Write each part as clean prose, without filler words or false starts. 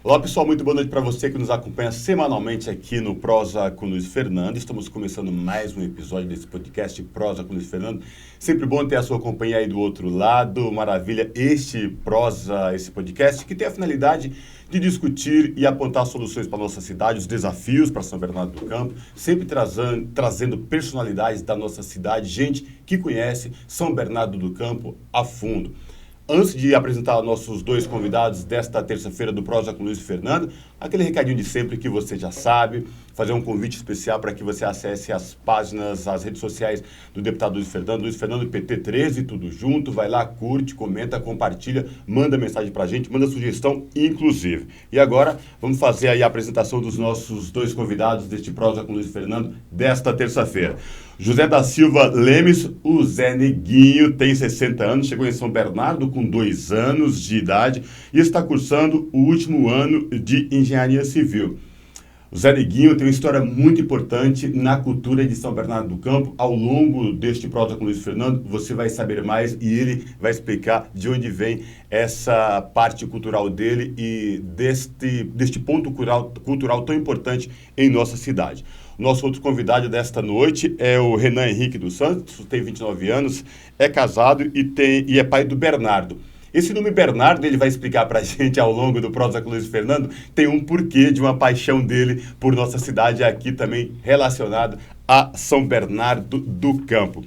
Olá pessoal, muito boa noite para você que nos acompanha semanalmente aqui no Prosa com Luiz Fernando. Estamos começando mais um episódio desse podcast Prosa com Luiz Fernando. Sempre bom ter a sua companhia aí do outro lado. Maravilha, esse podcast que tem a finalidade de discutir e apontar soluções para a nossa cidade, os desafios para São Bernardo do Campo, sempre trazendo personalidades da nossa cidade, gente que conhece São Bernardo do Campo a fundo. Antes de apresentar nossos dois convidados desta terça-feira do Prosa com Luiz Fernando, aquele recadinho de sempre que você já sabe, fazer um convite especial para que você acesse as páginas, as redes sociais do deputado Luiz Fernando PT13, tudo junto, vai lá, curte, comenta, compartilha, manda mensagem para a gente, manda sugestão, inclusive. E agora, vamos fazer aí a apresentação dos nossos dois convidados deste Prosa com Luiz Fernando desta terça-feira. José da Silva Lemes, o Zé Neguinho, tem 60 anos, chegou em São Bernardo com 2 anos de idade e está cursando o último ano de Engenharia Civil. O Zé Neguinho tem uma história muito importante na cultura de São Bernardo do Campo. Ao longo deste Prosa com Luiz Fernando, você vai saber mais e ele vai explicar de onde vem essa parte cultural dele e deste ponto cultural tão importante em nossa cidade. O nosso outro convidado desta noite é o Renan Henrique dos Santos, tem 29 anos, é casado e é pai do Bernardo. Esse nome Bernardo, ele vai explicar para a gente ao longo do Prosa com Luiz Fernando, tem um porquê de uma paixão dele por nossa cidade aqui também relacionado a São Bernardo do Campo.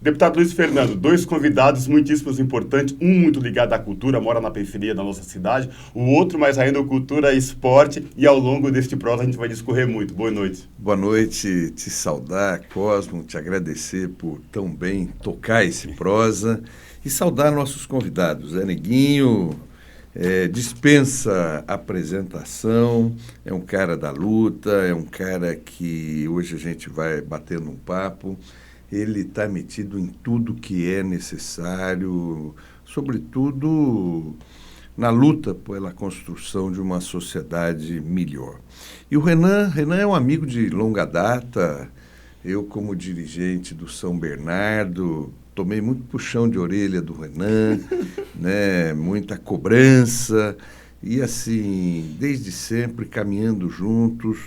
Deputado Luiz Fernando, 2 convidados muitíssimos importantes, um muito ligado à cultura, mora na periferia da nossa cidade, o outro mais ainda à cultura e esporte, e ao longo deste prosa a gente vai discorrer muito. Boa noite. Boa noite, te saudar, Cosmo, te agradecer por tão bem tocar esse prosa e saudar nossos convidados. Zé Neguinho dispensa apresentação, é um cara da luta, é um cara que hoje a gente vai batendo um papo. Ele está metido em tudo que é necessário, sobretudo na luta pela construção de uma sociedade melhor. E o Renan é um amigo de longa data. Eu, como dirigente do São Bernardo, tomei muito puxão de orelha do Renan, né? Muita cobrança, e assim, desde sempre, caminhando juntos.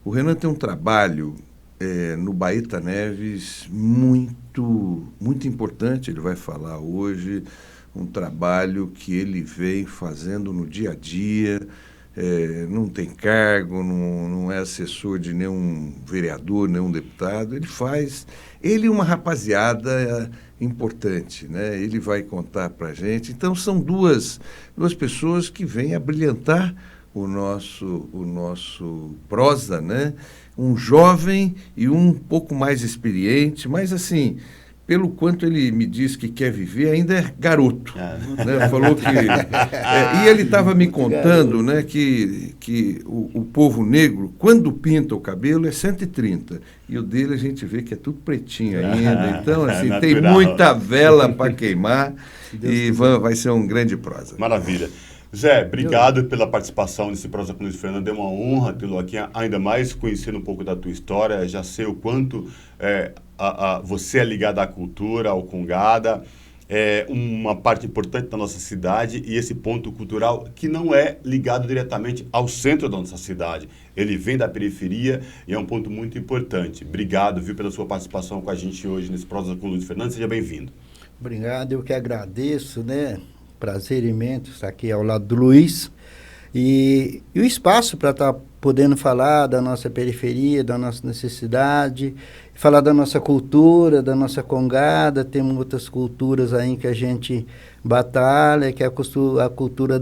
O Renan tem um trabalho no Baeta Neves muito importante, ele vai falar hoje, um trabalho que ele vem fazendo no dia a dia, não tem cargo, não é assessor de nenhum vereador, nenhum deputado, ele é uma rapaziada importante, né? Ele vai contar para a gente. Então são duas pessoas que vêm a brilhantar o nosso prosa, né? Um jovem e um pouco mais experiente, mas assim, pelo quanto ele me diz que quer viver, ainda é garoto. Né? Falou que... e ele estava me contando, né, que o povo negro, quando pinta o cabelo, é 130. E o dele a gente vê que é tudo pretinho ainda. Então, assim, tem muita vela para queimar e vai ser um grande prosa. Maravilha. Zé, obrigado pela participação nesse Prosa com Luiz Fernando. É uma honra tê-lo aqui, ainda mais conhecendo um pouco da tua história. Já sei o quanto você é ligado à cultura, ao Congada. É uma parte importante da nossa cidade e esse ponto cultural que não é ligado diretamente ao centro da nossa cidade. Ele vem da periferia e é um ponto muito importante. Obrigado, pela sua participação com a gente hoje nesse Prosa com Luiz Fernando. Seja bem-vindo. Obrigado, eu que agradeço, né? Prazer imenso estar aqui ao lado do Luiz e o espaço para estar podendo falar da nossa periferia, da nossa necessidade, falar da nossa cultura, da nossa Congada. Temos outras culturas aí que a gente batalha, que é a cultura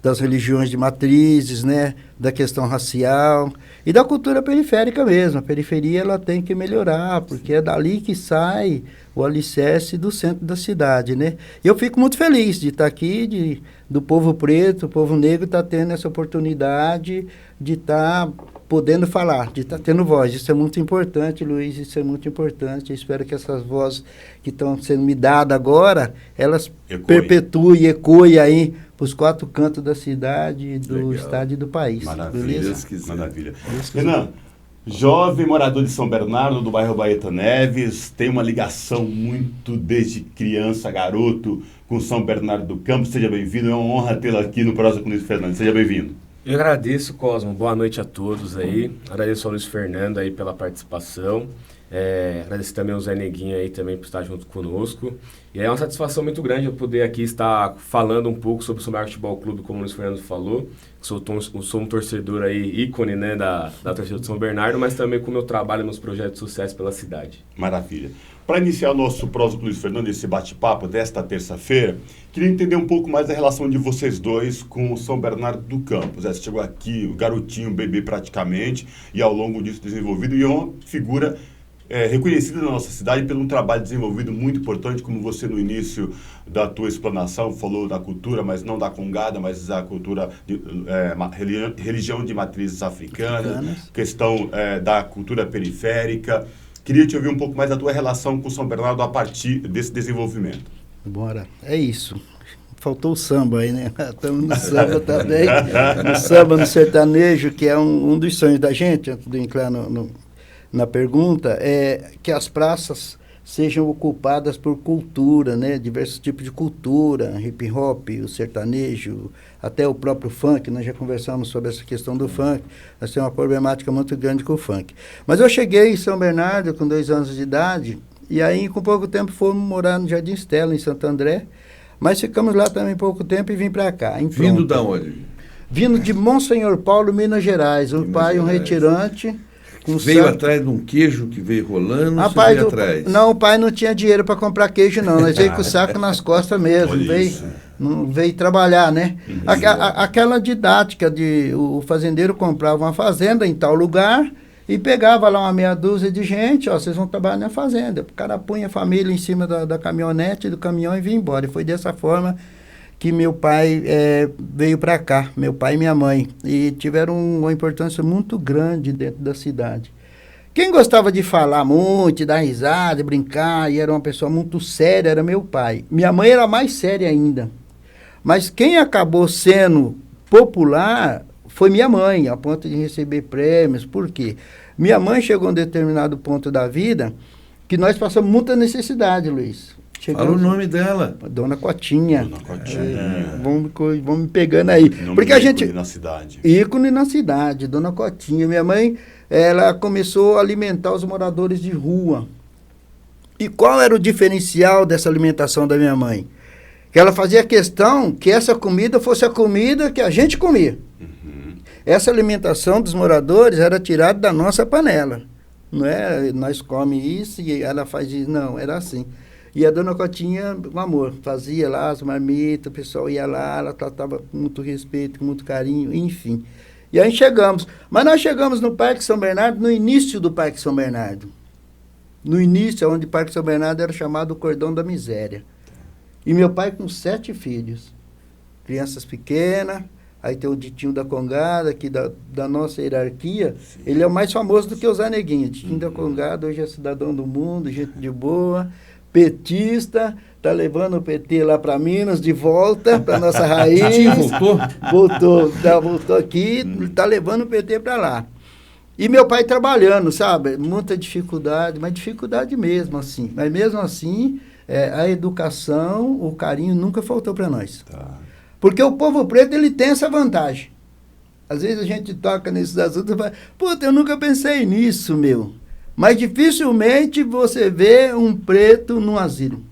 das religiões de matrizes, né? Da questão racial e da cultura periférica mesmo. A periferia ela tem que melhorar, porque é dali que sai o alicerce do centro da cidade, né? E eu fico muito feliz de estar aqui, do povo preto, o povo negro estar tendo essa oportunidade de estar podendo falar, de estar tendo voz. Isso é muito importante, Luiz, isso é muito importante. Eu espero que essas vozes que estão sendo me dadas agora, elas perpetuem e ecoem aí para os 4 cantos da cidade, do estado e do país. Maravilha, maravilha. Renan, jovem morador de São Bernardo, do bairro Baeta Neves, tem uma ligação muito desde criança, garoto, com São Bernardo do Campo. Seja bem-vindo, é uma honra tê-lo aqui no Prosa com Luiz Fernando. Seja bem-vindo. Eu agradeço, Cosmo. Boa noite a todos aí. Agradeço ao Luiz Fernando aí pela participação. Agradeço também ao Zé Neguinho aí também por estar junto conosco. E é uma satisfação muito grande eu poder aqui estar falando um pouco sobre o São Bernardo Futebol Clube, como o Luiz Fernando falou. Sou um torcedor aí, ícone, né, da torcida do São Bernardo, mas também com o meu trabalho nos projetos de sucesso pela cidade. Maravilha. Para iniciar o nosso Prosa com o Luiz Fernando, esse bate-papo desta terça-feira, queria entender um pouco mais da relação de vocês dois com o São Bernardo do Campo. Você chegou aqui, o garotinho, bebê praticamente, e ao longo disso desenvolvido, e é uma figura reconhecida na nossa cidade pelo um trabalho desenvolvido muito importante, como você no início da tua explanação falou da cultura, mas não da congada, mas da cultura, religião de matrizes africanas, questão da cultura periférica. Queria te ouvir um pouco mais da tua relação com o São Bernardo a partir desse desenvolvimento. Bora, é isso. Faltou o samba aí, né? Estamos no samba também, no samba, no sertanejo, que é um dos sonhos da gente, antes de entrar na pergunta, é que as praças sejam ocupadas por cultura, né? Diversos tipos de cultura, hip hop, o sertanejo, até o próprio funk. Nós já conversamos sobre essa questão do funk. Nós temos uma problemática muito grande com o funk. Mas eu cheguei em São Bernardo com 2 anos de idade, e aí com pouco tempo fomos morar no Jardim Estela, em Santo André, mas ficamos lá também pouco tempo e vim para cá. Vindo da onde? Vindo de Monsenhor Paulo, Minas Gerais. O pai, um retirante. Veio atrás de um queijo que veio rolando, rapaz, veio atrás. Não, o pai não tinha dinheiro para comprar queijo, não. Nós veio com o saco nas costas mesmo. Não veio trabalhar, né? Aquela didática de o fazendeiro comprava uma fazenda em tal lugar e pegava lá uma meia dúzia de gente, ó, vocês vão trabalhar na fazenda. O cara punha a família em cima da caminhonete, do caminhão e vinha embora. E foi dessa forma que meu pai veio para cá, meu pai e minha mãe, e tiveram uma importância muito grande dentro da cidade. Quem gostava de falar muito, de dar risada, de brincar, e era uma pessoa muito séria, era meu pai. Minha mãe era mais séria ainda. Mas quem acabou sendo popular foi minha mãe, a ponto de receber prêmios. Por quê? Minha mãe chegou a um determinado ponto da vida que nós passamos muita necessidade, Luiz. Fala o nome dela. Dona Cotinha. Dona Cotinha. Vamos me pegando aí. Porque a gente ícone na cidade. Ícone na cidade, Dona Cotinha. Minha mãe, ela começou a alimentar os moradores de rua. E qual era o diferencial dessa alimentação da minha mãe? Que ela fazia questão que essa comida fosse a comida que a gente comia. Uhum. Essa alimentação dos moradores era tirada da nossa panela. Não é nós comemos isso e ela faz isso. Não, era assim. E a Dona Cotinha, um amor, fazia lá as marmitas, o pessoal ia lá, ela tratava com muito respeito, com muito carinho, enfim. E aí chegamos. Mas nós chegamos no Parque São Bernardo, no início do Parque São Bernardo. No início, onde o Parque São Bernardo era chamado Cordão da Miséria. E meu pai com 7 filhos. Crianças pequenas, aí tem o Ditinho da Congada, que da nossa hierarquia, sim, ele é o mais famoso do que o Zé Neguinho. Ditinho da Congada, hoje é cidadão do mundo, gente de boa, petista, tá levando o PT lá para Minas de volta, para nossa raiz. Voltou aqui, tá levando o PT para lá. E meu pai trabalhando, sabe? Muita dificuldade, mas dificuldade mesmo, assim. Mas mesmo assim, a educação, o carinho nunca faltou para nós. Tá. Porque o povo preto, ele tem essa vantagem. Às vezes a gente toca nesses assuntos e fala, puta, eu nunca pensei nisso, meu. Mas dificilmente você vê um preto num asilo.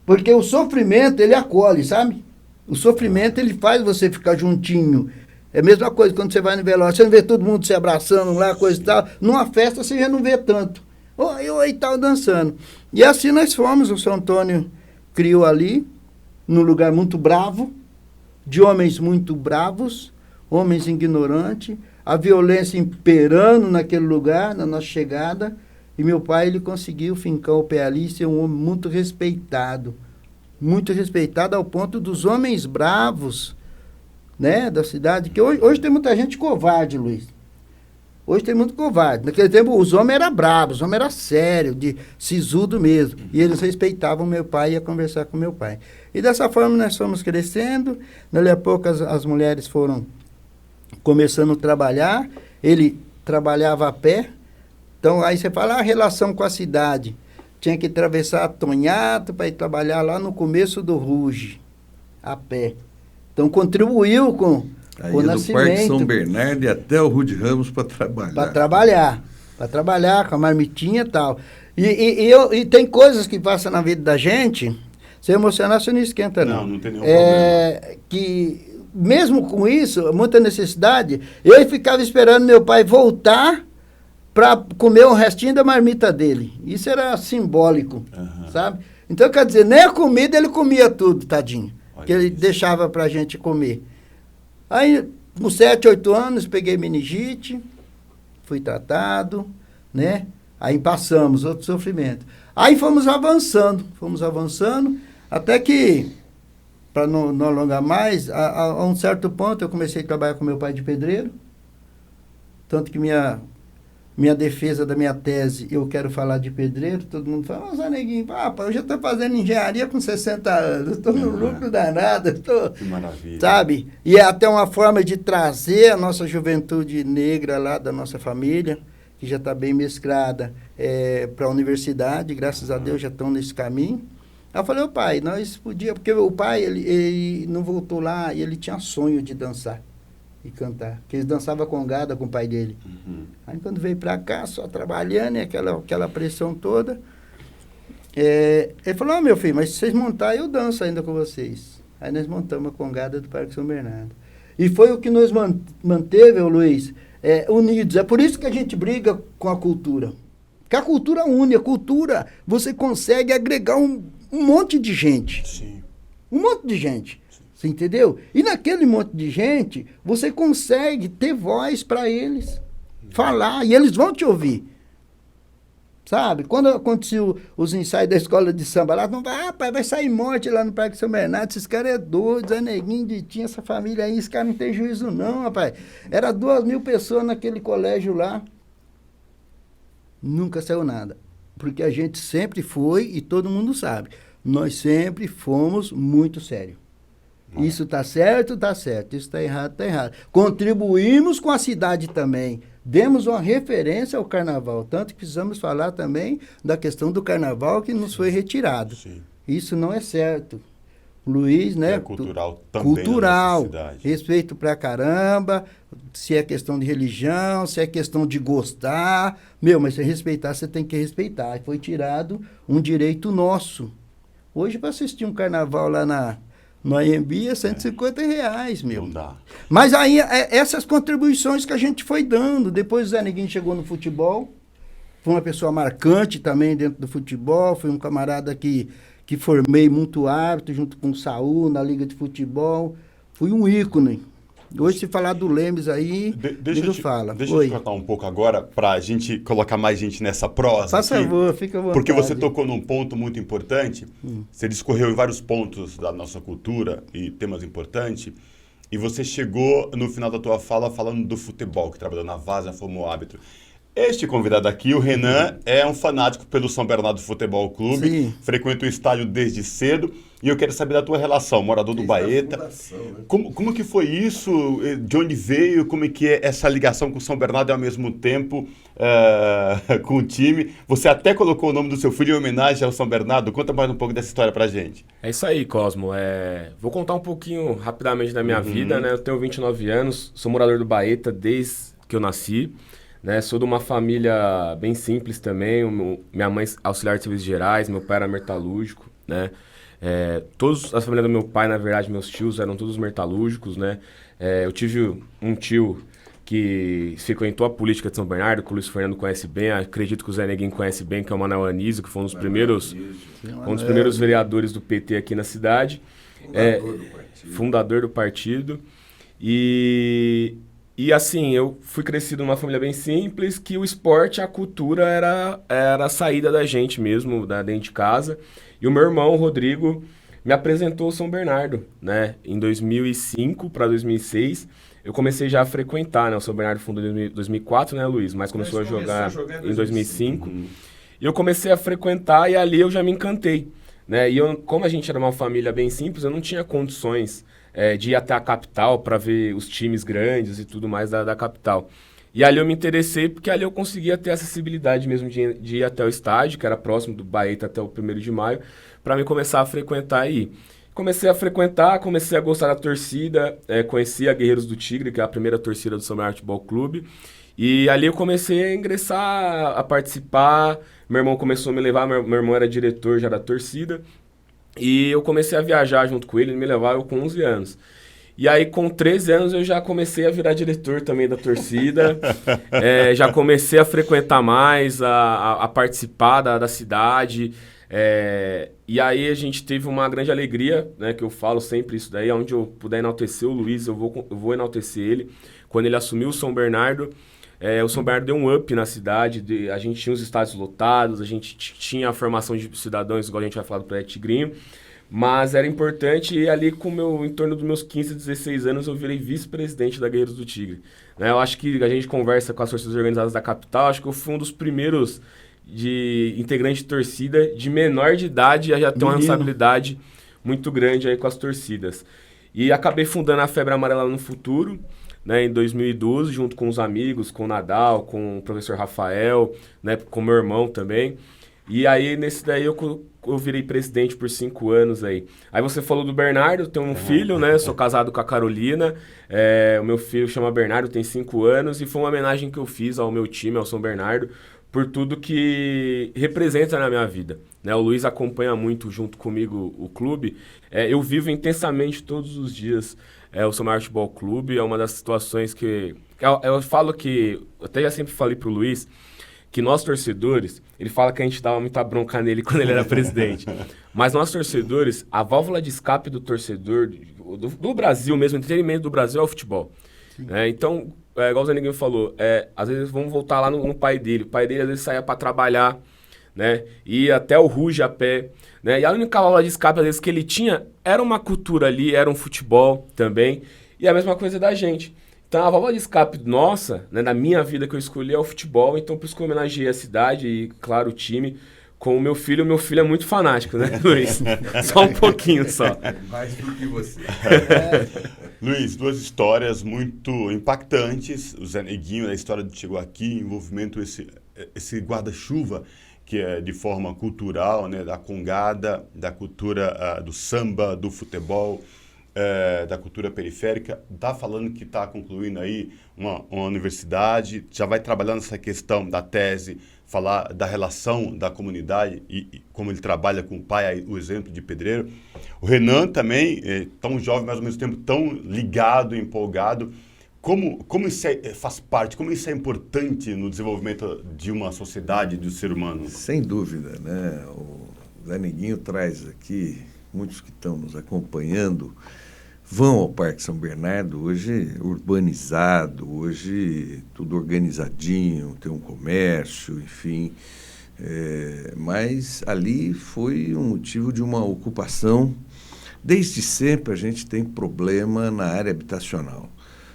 Porque o sofrimento, ele acolhe, sabe? O sofrimento, ele faz você ficar juntinho. É a mesma coisa quando você vai no velório, você não vê todo mundo se abraçando lá, coisa e tal. Numa festa você já não vê tanto. Oi, tal, dançando. E assim nós fomos, o São Antônio criou ali, num lugar muito bravo, de homens muito bravos, homens ignorantes, a violência imperando naquele lugar, na nossa chegada, e meu pai, ele conseguiu fincar o pé ali, ser um homem muito respeitado ao ponto dos homens bravos, né, da cidade, que hoje tem muita gente covarde, Luiz. Hoje tem muito covarde. Naquele tempo, os homens eram bravos, os homens eram sérios, de sisudo mesmo, e eles respeitavam meu pai e iam conversar com meu pai. E dessa forma nós fomos crescendo, dali a pouco as mulheres foram começando a trabalhar, ele trabalhava a pé, então aí você fala a relação com a cidade, tinha que atravessar a Tonhato para ir trabalhar lá no começo do Ruge, a pé. Então contribuiu com Aí o é do nascimento. Parque São Bernardo e até o Rude Ramos para trabalhar. Para trabalhar com a marmitinha e tal. E tem coisas que passam na vida da gente, se emocionar você não esquenta não. Não tem nenhum problema. Que mesmo com isso, muita necessidade, eu ficava esperando meu pai voltar para comer o restinho da marmita dele. Isso era simbólico, sabe? Então, quer dizer, nem a comida ele comia tudo, tadinho. Olha que ele isso. deixava pra gente comer. Aí, com 7, 8 anos, peguei meningite, fui tratado, né? Aí passamos, outro sofrimento. Aí fomos avançando, até que, para não alongar mais, a um certo ponto eu comecei a trabalhar com meu pai de pedreiro, tanto que minha defesa da minha tese, eu quero falar de pedreiro, todo mundo fala, Zé Neguinho, papa, eu já estou fazendo engenharia com 60 anos, estou no lucro danado, Que maravilha. sabe? E é até uma forma de trazer a nossa juventude negra lá da nossa família, que já está bem mesclada, para a universidade, graças a Deus já estão nesse caminho. Aí eu falei, pai, nós podíamos, porque o pai, ele não voltou lá e ele tinha sonho de dançar e cantar, porque ele dançava congada com o pai dele. Aí quando veio para cá, só trabalhando, e aquela pressão toda, ele falou, meu filho, mas se vocês montarem, eu danço ainda com vocês. Aí nós montamos a congada do Parque São Bernardo. E foi o que nos manteve, Luiz, unidos. É por isso que a gente briga com a cultura. Porque a cultura une, a cultura, você consegue agregar um monte de gente. Sim. Um monte de gente. Você entendeu? E naquele monte de gente, você consegue ter voz para eles falar, e eles vão te ouvir. Sabe? Quando aconteceu os ensaios da escola de samba lá, não vai, pai, vai sair morte lá no Parque São Bernardo, esses caras é doidos, é neguinho de tinha essa família aí, esse cara não tem juízo não, rapaz. Era 2.000 pessoas naquele colégio lá. Nunca saiu nada. Porque a gente sempre foi, e todo mundo sabe, nós sempre fomos muito sérios. Isso está certo, está certo. Isso está errado, está errado. Contribuímos com a cidade também. Demos uma referência ao carnaval. Tanto que precisamos falar também da questão do carnaval que nos foi retirado. Sim. Isso não é certo. Luiz, né? É cultural também. Cultural. Na nossa cidade. Respeito pra caramba. Se é questão de religião, se é questão de gostar. Mas se respeitar, você tem que respeitar. E foi tirado um direito nosso. Hoje, para assistir um carnaval lá no AMB é R$150, meu. Não dá. Mas aí, essas contribuições que a gente foi dando. Depois o Zé Neguinho chegou no futebol. Foi uma pessoa marcante também dentro do futebol. Foi um camarada que formei muito hábito junto com o Saúl na Liga de Futebol. Fui um ícone. Hoje, se falar do Lemes aí, Deixa eu te cortar um pouco agora, para a gente colocar mais gente nessa prosa. Faz favor, fica à vontade. Porque você tocou num ponto muito importante. Você discorreu em vários pontos da nossa cultura e temas importantes. E você chegou, no final da tua fala, falando do futebol, que trabalhou na Várzea, como árbitro. Este convidado aqui, o Renan, é um fanático pelo São Bernardo Futebol Clube. Sim. Frequenta o estádio desde cedo. E eu quero saber da tua relação, morador do Baeta. Fundação, né? Como que foi isso? De onde veio? Como é que é essa ligação com o São Bernardo e ao mesmo tempo com o time? Você até colocou o nome do seu filho em homenagem ao São Bernardo. Conta mais um pouco dessa história pra gente. É isso aí, Cosmo. Vou contar um pouquinho rapidamente da minha vida, né? Eu tenho 29 anos, sou morador do Baeta desde que eu nasci. Né, sou de uma família bem simples também, minha mãe auxiliar de serviços gerais, meu pai era metalúrgico, né, todos a família do meu pai, na verdade, meus tios eram todos metalúrgicos, né, eu tive um tio que frequentou a política de São Bernardo, que o Luiz Fernando conhece bem, acredito que o Zé Neguinho conhece bem, que é o Manuel Anísio, que foi um dos primeiros vereadores do PT aqui na cidade, fundador do partido, E assim, eu fui crescido numa família bem simples, que o esporte, a cultura era a saída da gente mesmo, dentro de casa. E o meu irmão, o Rodrigo, me apresentou o São Bernardo, né? Em 2005 para 2006, eu comecei já a frequentar, né? O São Bernardo fundou em 2004, né, Luiz? Mas começou a jogar em 2005. E eu comecei a frequentar e ali eu já me encantei, né? E como a gente era uma família bem simples, eu não tinha condições de ir até a capital para ver os times grandes e tudo mais da capital. E ali eu me interessei porque ali eu conseguia ter acessibilidade mesmo de ir até o estádio, que era próximo do Baeta até o 1º de maio, para me começar a frequentar aí. Comecei a frequentar, comecei a gostar da torcida, conheci a Guerreiros do Tigre, que é a primeira torcida do São Bernardo Futebol Clube. E ali eu comecei a ingressar, a participar. Meu irmão começou a me levar, meu irmão era diretor já da torcida. E eu comecei a viajar junto com ele me levava com 11 anos. E aí, com 13 anos, eu já comecei a virar diretor também da torcida. Já comecei a frequentar mais, a participar da cidade. E aí a gente teve uma grande alegria, né, que eu falo sempre isso daí, onde eu puder enaltecer o Luiz, eu vou enaltecer ele. Quando ele assumiu o São Bernardo, o São Bernardo deu um up na cidade, a gente tinha os estádios lotados, a gente tinha a formação de cidadãos, igual a gente vai falar do Projeto Tigrinho, mas era importante, e ali em torno dos meus 15, 16 anos, eu virei vice-presidente da Guerreiros do Tigre. Né, eu acho que a gente conversa com as torcidas organizadas da capital, acho que eu fui um dos primeiros de integrante de torcida de menor de idade a já ter uma responsabilidade muito grande aí com as torcidas. E acabei fundando a Febre Amarela no Futuro, né, em 2012, junto com os amigos, com o Nadal, com o professor Rafael, né, com meu irmão também. E aí, nesse daí, eu virei presidente por 5 anos aí. Aí você falou do Bernardo, eu tenho um filho, né? Sou casado com a Carolina. O meu filho chama Bernardo, tem 5 anos. E foi uma homenagem que eu fiz ao meu time, ao São Bernardo, por tudo que representa na minha vida. Né? O Luiz acompanha muito junto comigo o clube. Eu vivo intensamente todos os dias o São Bernardo Futebol Clube. É uma das situações que... Eu falo que... Eu até já sempre falei pro Luiz que nós torcedores... Ele fala que a gente dava muita bronca nele quando ele era presidente. Mas nós torcedores, a válvula de escape do torcedor, do Brasil mesmo, o entretenimento do Brasil é o futebol. Então... igual o Zé Neguinho falou, às vezes vamos voltar lá no pai dele. O pai dele às vezes saía para trabalhar, né? Ia até o Ruge a pé, né? E a única válvula de escape às vezes que ele tinha era uma cultura ali, era um futebol também. E a mesma coisa da gente. Então a válvula de escape nossa, né, na minha vida que eu escolhi é o futebol. Então por isso que eu homenageei a cidade e, claro, o time com o meu filho. O meu filho é muito fanático, né, Luiz? Só um pouquinho só. Mais do que você. Luiz, 2 histórias muito impactantes. O Zé Neguinho, a história do Chegou Aqui, envolvimento esse guarda-chuva, que é de forma cultural, né, da congada, da cultura do samba, do futebol, da cultura periférica. Está falando que está concluindo aí uma universidade, já vai trabalhando essa questão da tese, falar da relação da comunidade e como ele trabalha com o pai, o exemplo de pedreiro. O Renan também, tão jovem, mas ao mesmo tempo tão ligado, empolgado. Como isso faz parte, como isso é importante no desenvolvimento de uma sociedade, do ser humano? Sem dúvida, né? O Zé Neguinho traz aqui, muitos que estão nos acompanhando, vão ao Parque São Bernardo, hoje urbanizado, hoje tudo organizadinho, tem um comércio, enfim. Mas ali foi um motivo de uma ocupação. Desde sempre a gente tem problema na área habitacional.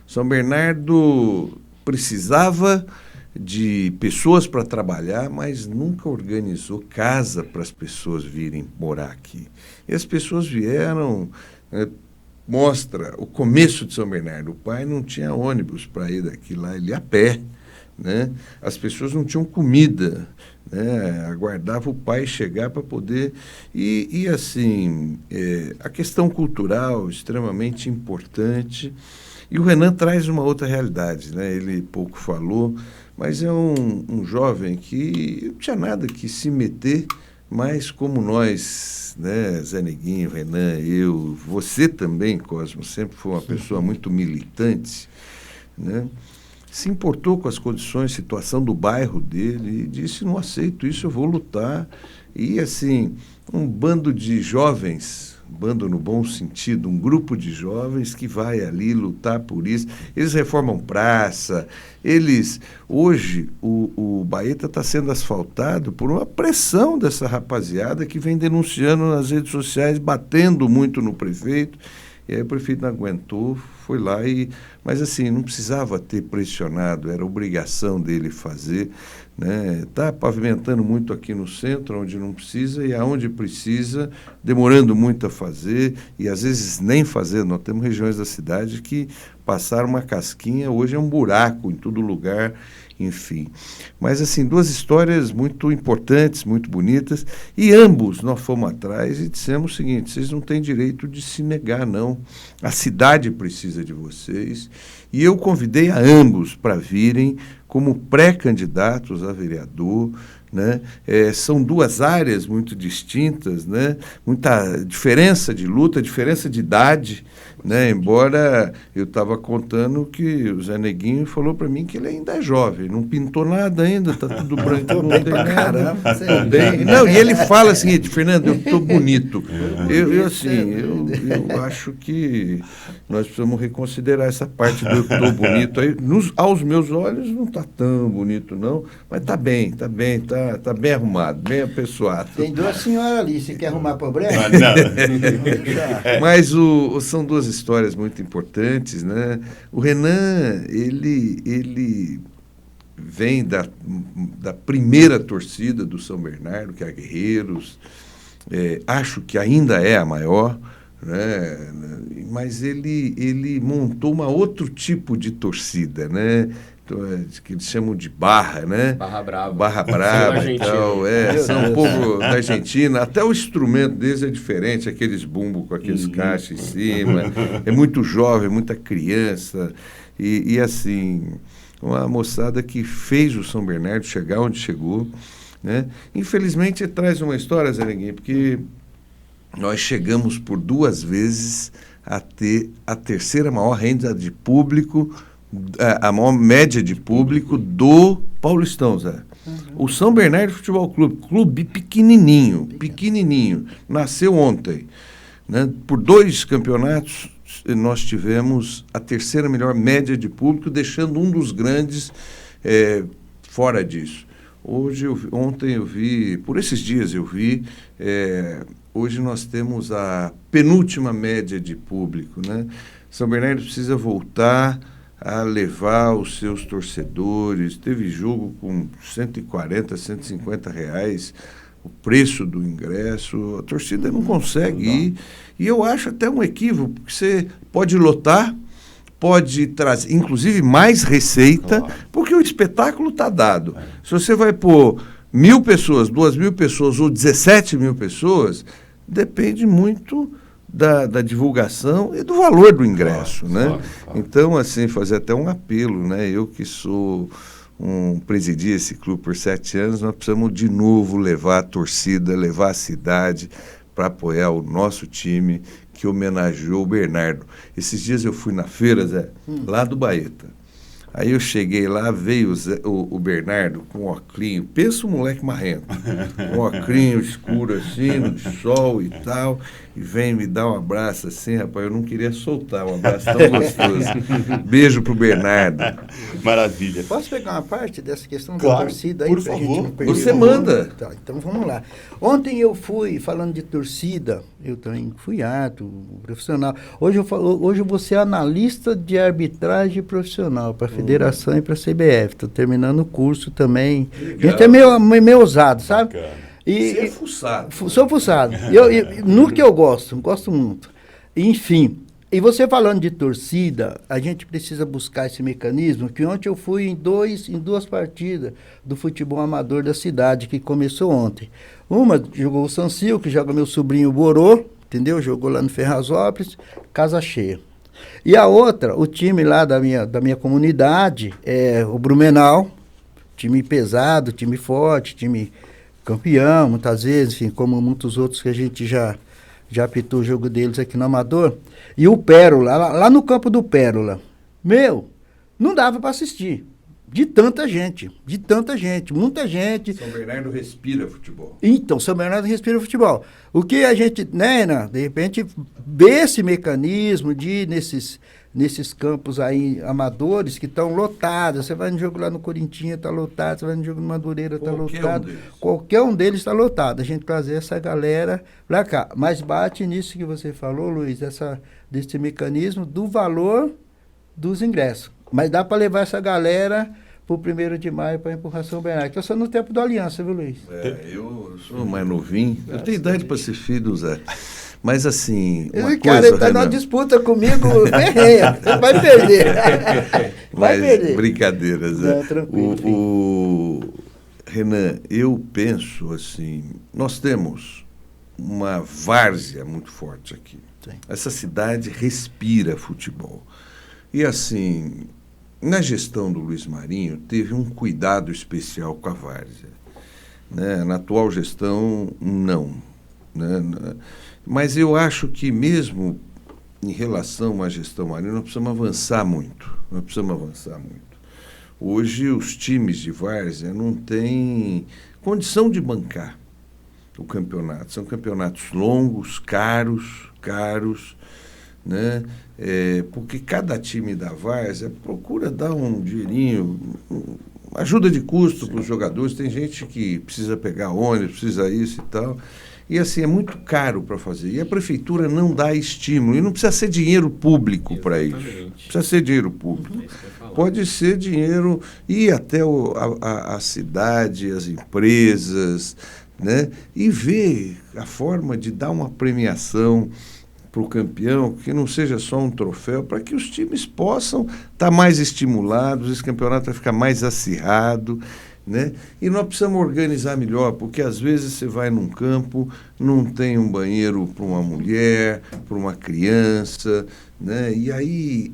São Bernardo precisava de pessoas para trabalhar, mas nunca organizou casa para as pessoas virem morar aqui. E as pessoas vieram... Mostra o começo de São Bernardo. O pai não tinha ônibus para ir daqui lá, ele ia a pé, né? As pessoas não tinham comida, né? Aguardava o pai chegar para poder... E assim, a questão cultural extremamente importante. E o Renan traz uma outra realidade, né? Ele pouco falou, mas é um jovem que não tinha nada que se meter, mas como nós, né, Zé Neguinho, Renan, eu, você também, Cosmo, sempre foi uma pessoa muito militante, né? Se importou com as condições, situação do bairro dele e disse, não aceito isso, eu vou lutar. E assim, um bando de jovens, bando no bom sentido, um grupo de jovens que vai ali lutar por isso. Eles reformam praça, hoje o Baeta está sendo asfaltado por uma pressão dessa rapaziada que vem denunciando nas redes sociais, batendo muito no prefeito. E aí o prefeito não aguentou, foi lá e mas assim, não precisava ter pressionado, era obrigação dele fazer, né? Está pavimentando muito aqui no centro, onde não precisa, e aonde precisa, demorando muito a fazer, e às vezes nem fazendo. Nós temos regiões da cidade que passaram uma casquinha, hoje é um buraco em todo lugar, enfim. Mas, assim, 2 histórias muito importantes, muito bonitas, e ambos nós fomos atrás e dissemos o seguinte: vocês não têm direito de se negar, não. A cidade precisa de vocês. E eu convidei a ambos para virem como pré-candidatos a vereador, né? São 2 áreas muito distintas, né? Muita diferença de luta, diferença de idade, né? Embora eu estava contando que o Zé Neguinho falou para mim que ele ainda é jovem, não pintou nada ainda, está tudo branco, não tem nada. Não, e ele fala assim: Fernando, eu estou bonito. Eu acho que nós precisamos reconsiderar essa parte do eu estou bonito. Aí, aos meus olhos não está tão bonito não, mas está bem, está bem arrumado, bem apessoado. Tem 2 senhoras ali, você quer arrumar problema? Mas são 2 histórias muito importantes, né? O Renan, ele vem da primeira torcida do São Bernardo, que é a Guerreiros, acho que ainda é a maior, né? Mas ele montou outro tipo de torcida, né? Que eles chamam de Barra, né? Barra Brava. Barra Brava e tal. São um povo da Argentina. Até o instrumento deles é diferente, aqueles bumbos com aqueles caixas em cima. É muito jovem, muita criança. E assim, uma moçada que fez o São Bernardo chegar onde chegou, né? Infelizmente, traz uma história, Zé Neguinho, porque nós chegamos por 2 vezes a ter a 3ª maior renda de público, a maior média de público do Paulistão, Zé. O São Bernardo Futebol Clube pequenininho, nasceu ontem, né? Por 2 campeonatos nós tivemos a 3ª melhor média de público, deixando um dos grandes fora disso. Ontem eu vi, por esses dias eu vi, hoje nós temos a penúltima média de público, né? São Bernardo precisa voltar a levar os seus torcedores. Teve jogo com 140, 150 reais o preço do ingresso. A torcida não consegue ir. E eu acho até um equívoco, porque você pode lotar, pode trazer, inclusive, mais receita, porque o espetáculo está dado. Se você vai pôr 1.000 pessoas, 2.000 pessoas ou 17.000 pessoas, depende muito da divulgação e do valor do ingresso, né? Então, assim, fazer até um apelo, né? Eu que presidi esse clube por 7 anos, nós precisamos de novo levar a torcida, levar a cidade para apoiar o nosso time que homenageou o Bernardo. Esses dias eu fui na feira, Zé, lá do Baeta. Aí eu cheguei lá, veio o Bernardo com óculos, pensa um moleque marrento, com óculos escuro assim, no sol e tal, e vem me dar um abraço assim, rapaz, eu não queria soltar, um abraço tão gostoso. Beijo pro Bernardo. Maravilha. Posso pegar uma parte dessa questão claro, da torcida aí? por favor. Você manda. Tá, então vamos lá. Ontem eu fui, falando de torcida, eu também fui profissional. Hoje eu vou ser analista de arbitragem profissional para a Federação e para a CBF. Estou terminando o curso também. Legal. A gente é meio ousado, sabe? Bacana. Você é fuçado. Sou fuçado. No que eu gosto muito. Enfim, e você falando de torcida, a gente precisa buscar esse mecanismo, que ontem eu fui em 2 partidas do futebol amador da cidade, que começou ontem. Uma jogou o Sancil, que joga meu sobrinho Borô, entendeu? Jogou lá no Ferrazópolis, casa cheia. E a outra, o time lá da minha comunidade, o Blumenau, time pesado, time forte, time campeão, muitas vezes, enfim, como muitos outros que a gente já apitou o jogo deles aqui no Amador. E o Pérola, lá no campo do Pérola, não dava para assistir. De tanta gente, muita gente. São Bernardo respira futebol. Então, São Bernardo respira futebol. O que a gente, né, Renan, de repente, vê esse mecanismo de ir nesses campos aí amadores que estão lotados. Você vai no jogo lá no Corinthians, está lotado. Você vai no jogo no Madureira, está lotado. Qualquer um deles está lotado. A gente trazer essa galera para cá. Mas bate nisso que você falou, Luiz, desse mecanismo do valor dos ingressos. Mas dá para levar essa galera para o 1º de maio para empurrar São Bernardo. Então, só no tempo do Aliança, viu, Luiz? Eu sou mais novinho. Eu tenho idade para ser filho do Zé. Mas assim, uma Esse coisa, cara está Renan, numa disputa comigo ferrenha. Vai perder. Vai mas perder. brincadeiras. Né? Não, tranquilo, Renan, eu penso assim, nós temos uma várzea muito forte aqui. Sim. Essa cidade respira futebol. E assim, na gestão do Luiz Marinho, teve um cuidado especial com a várzea. Né? Na atual gestão, não. Né? Mas eu acho que mesmo em relação à gestão Marinho, nós precisamos avançar muito. Hoje, os times de várzea não têm condição de bancar o campeonato. São campeonatos longos, caros, né? Porque cada time da várzea procura dar um dinheirinho, ajuda de custo para os jogadores. Tem gente que precisa pegar ônibus, precisa isso e tal. E assim, é muito caro para fazer. E a prefeitura não dá estímulo. E não precisa ser dinheiro público para isso. Precisa ser dinheiro público. Pode ser dinheiro, ir até a cidade, as empresas, né? E ver a forma de dar uma premiação para o campeão, que não seja só um troféu, para que os times possam estar mais estimulados, esse campeonato vai ficar mais acirrado. Né? E nós precisamos organizar melhor, porque às vezes você vai num campo, não tem um banheiro para uma mulher, para uma criança, né? E aí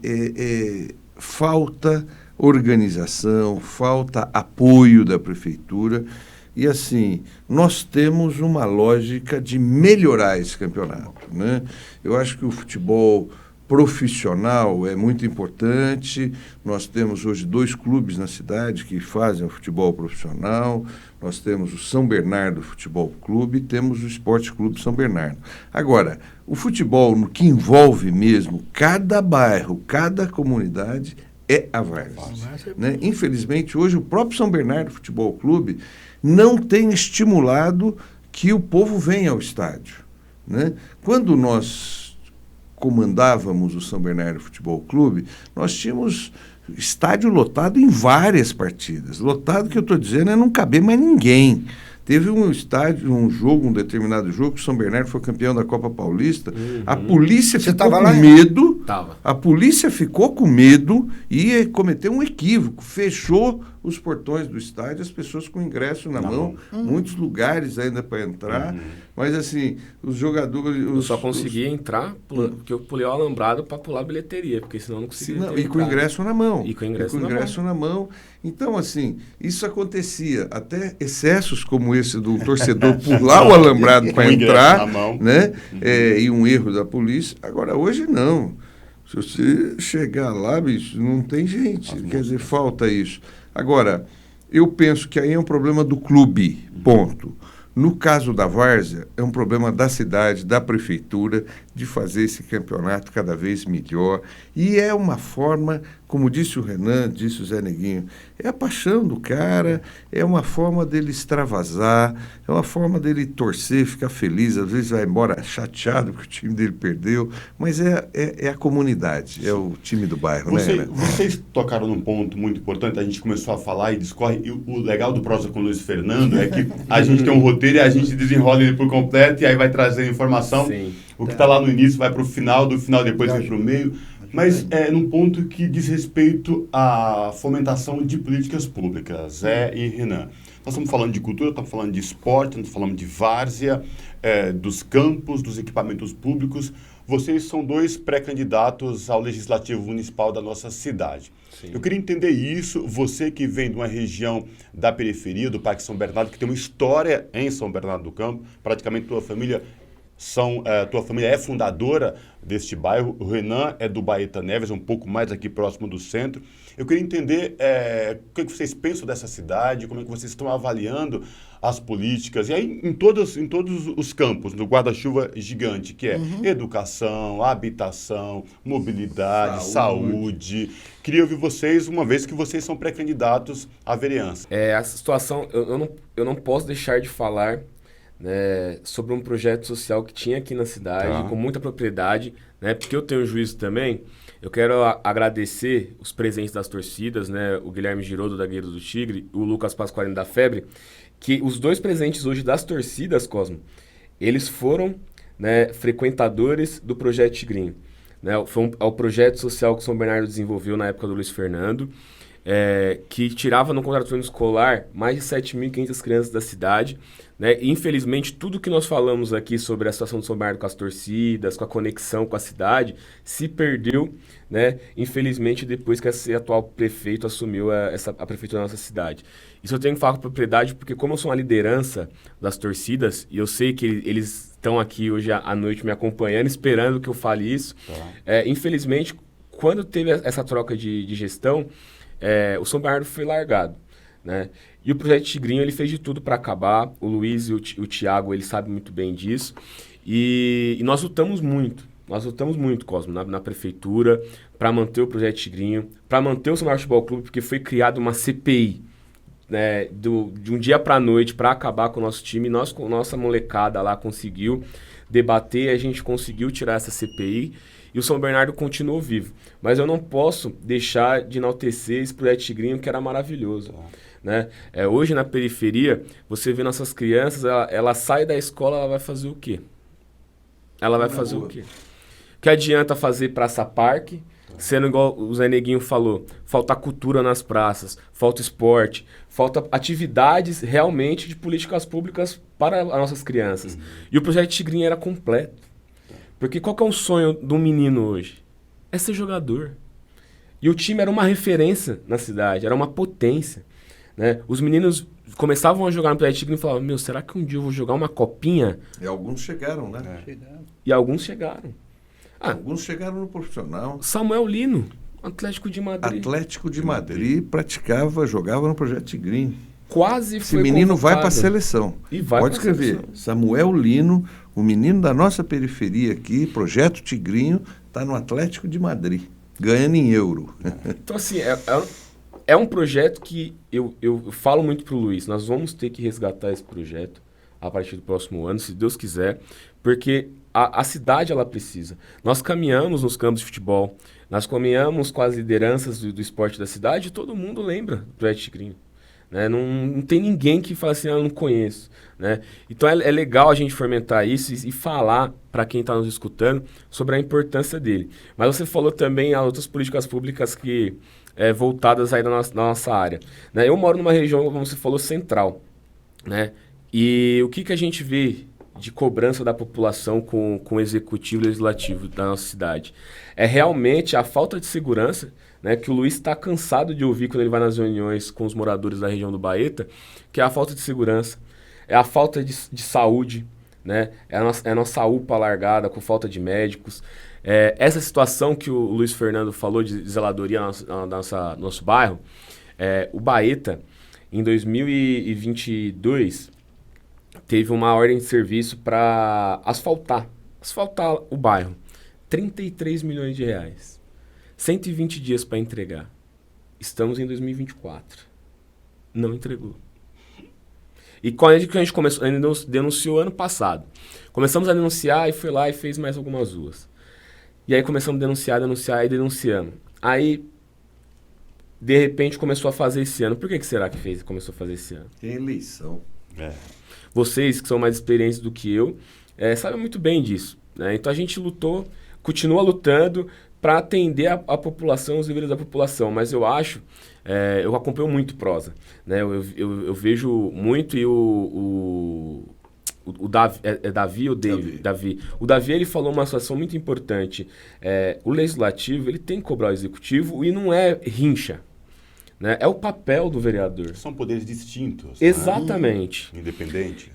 falta organização, falta apoio da prefeitura. E assim, nós temos uma lógica de melhorar esse campeonato. Né? Eu acho que o futebol profissional é muito importante. Nós temos hoje 2 clubes na cidade que fazem o futebol profissional. Nós temos o São Bernardo Futebol Clube e temos o Esporte Clube São Bernardo. Agora, o futebol no que envolve mesmo cada bairro, cada comunidade é a várzea. Né? Infelizmente, hoje o próprio São Bernardo Futebol Clube não tem estimulado que o povo venha ao estádio. Né? Quando nós comandávamos o São Bernardo Futebol Clube, nós tínhamos estádio lotado em várias partidas. Lotado, que eu estou dizendo, é não caber mais ninguém. Teve um determinado jogo, que o São Bernardo foi campeão da Copa Paulista. A polícia ficou com medo. A polícia ficou com medo e cometeu um equívoco. Fechou os portões do estádio, as pessoas com ingresso na mão. Muitos lugares ainda para entrar. Mas assim, os jogadores... Eu só conseguia entrar porque eu pulei o alambrado para pular a bilheteria, porque senão eu não conseguia e com o ingresso na mão. E com o ingresso na mão. Então, assim, isso acontecia. Até excessos como esse do torcedor pular o alambrado para entrar, né? E um erro da polícia. Agora, hoje não. Se você chegar lá, bicho, não tem gente. Quer dizer, falta isso. Agora, eu penso que aí é um problema do clube, ponto. No caso da várzea, é um problema da cidade, da prefeitura, de fazer esse campeonato cada vez melhor. E é uma forma, como disse o Renan, disse o Zé Neguinho, é a paixão do cara, é uma forma dele extravasar, é uma forma dele torcer, ficar feliz, às vezes vai embora chateado porque o time dele perdeu, mas é a comunidade, é o time do bairro, né, Renan? Vocês tocaram num ponto muito importante, a gente começou a falar e discorre, e o legal do Prosa com o Luiz Fernando é que a gente tem um roteiro e a gente desenrola ele por completo e aí vai trazer informação. Sim. O que está lá no início vai para o final, do final depois vai para o meio. Mas num ponto que diz respeito à fomentação de políticas públicas, Zé e Renan. Nós estamos falando de cultura, estamos falando de esporte, estamos falando de várzea, dos campos, dos equipamentos públicos. Vocês são 2 pré-candidatos ao Legislativo Municipal da nossa cidade. Sim. Eu queria entender isso, você que vem de uma região da periferia, do Parque São Bernardo, que tem uma história em São Bernardo do Campo, praticamente tua família é fundadora deste bairro, o Renan é do Baeta Neves, um pouco mais aqui próximo do centro. Eu queria entender o que vocês pensam dessa cidade, como é que vocês estão avaliando as políticas, e aí em todos os campos, no guarda-chuva gigante, que é educação, habitação, mobilidade, saúde. Queria ouvir vocês, uma vez que vocês são pré-candidatos à vereança. Essa situação, eu não posso deixar de falar sobre um projeto social que tinha aqui na cidade, com muita propriedade, né, porque eu tenho juízo também. Eu quero agradecer os presentes das torcidas, né? O Guilherme Girodo, da Guerreiro do Tigre, o Lucas Pasqualini, da Febre, que os 2 presentes hoje das torcidas, Cosmo, eles foram, né, frequentadores do Projeto Tigrinho. Né? Foi o projeto social que o São Bernardo desenvolveu na época do Luiz Fernando, que tirava no contrato escolar mais de 7.500 crianças da cidade. Né? E, infelizmente, tudo que nós falamos aqui sobre a situação do São Bernardo com as torcidas, com a conexão com a cidade, se perdeu, né? Infelizmente, depois que esse atual prefeito assumiu a prefeitura da nossa cidade. Isso eu tenho que falar com propriedade, porque como eu sou uma liderança das torcidas, e eu sei que eles estão aqui hoje à noite me acompanhando, esperando que eu fale isso, infelizmente, quando teve essa troca de gestão, o São Bernardo foi largado, né? E o Projeto Tigrinho, ele fez de tudo para acabar. O Luiz e o Thiago, eles sabem muito bem disso. E nós lutamos muito. Nós lutamos muito, Cosmo, na prefeitura, para manter o Projeto Tigrinho, para manter o São Bernardo Futebol Clube, porque foi criada uma CPI, né, de um dia para a noite para acabar com o nosso time. Nós, com nossa molecada lá, conseguiu debater, a gente conseguiu tirar essa CPI e o São Bernardo continuou vivo. Mas eu não posso deixar de enaltecer esse Projeto Tigrinho, que era maravilhoso. Né? Hoje, na periferia, você vê nossas crianças, ela sai da escola, ela vai fazer o quê? Ela vai fazer o quê? Que adianta fazer praça-parque, sendo igual o Zé Neguinho falou, falta cultura nas praças, falta esporte, falta atividades realmente de políticas públicas para as nossas crianças. E o Projeto Tigrinho era completo. Porque qual que é o sonho de um menino hoje? É ser jogador. E o time era uma referência na cidade, era uma potência. Né? Os meninos começavam a jogar no Projeto Tigrinho e falavam, meu, será que um dia eu vou jogar uma copinha? E alguns chegaram, né? E alguns chegaram. Alguns chegaram no profissional. Samuel Lino, Atlético de Madrid. Atlético de Madrid jogava no Projeto Tigrinho. Quase foi Esse menino convocado. Vai para a seleção. E vai Pode escrever. Seleção. Samuel Lino, o menino da nossa periferia aqui, Projeto Tigrinho, está no Atlético de Madrid, ganhando em euro. Então, assim, é um projeto que eu falo muito para o Luiz. Nós vamos ter que resgatar esse projeto a partir do próximo ano, se Deus quiser, porque a cidade, ela precisa. Nós caminhamos nos campos de futebol, nós caminhamos com as lideranças do esporte da cidade e todo mundo lembra do Projeto Tigrinho. Né? Não tem ninguém que fala assim, eu não conheço. Né? Então é legal a gente fomentar isso e falar para quem está nos escutando sobre a importância dele. Mas você falou também as outras políticas públicas que voltadas aí na nossa área. Né? Eu moro numa região, como você falou, central. Né? E o que a gente vê de cobrança da população com o executivo e legislativo da nossa cidade? É realmente a falta de segurança, né, que o Luiz está cansado de ouvir quando ele vai nas reuniões com os moradores da região do Baeta, que é a falta de segurança, é a falta de saúde, né, é a nossa UPA largada com falta de médicos. Essa situação que o Luiz Fernando falou de zeladoria no nosso bairro, o Baeta, em 2022, teve uma ordem de serviço para asfaltar o bairro. 33 milhões de reais. 120 dias para entregar. Estamos em 2024. Não entregou. E quando a gente começou, a gente denunciou ano passado. Começamos a denunciar e foi lá e fez mais algumas ruas. E aí começamos a denunciar e denunciamos. Aí, de repente, começou a fazer esse ano. Por que será que começou a fazer esse ano? Tem eleição. Vocês que são mais experientes do que eu, sabem muito bem disso. Né? Então a gente lutou, continua lutando para atender a população, os deveres da população. Mas eu acho, eu acompanho muito prosa. Né? Eu vejo muito e o Davi, Davi ou David? Davi. O Davi, ele falou uma situação muito importante. O legislativo, ele tem que cobrar o executivo e não é rincha. Né? É o papel do vereador. São poderes distintos. Exatamente. Né? Independentes.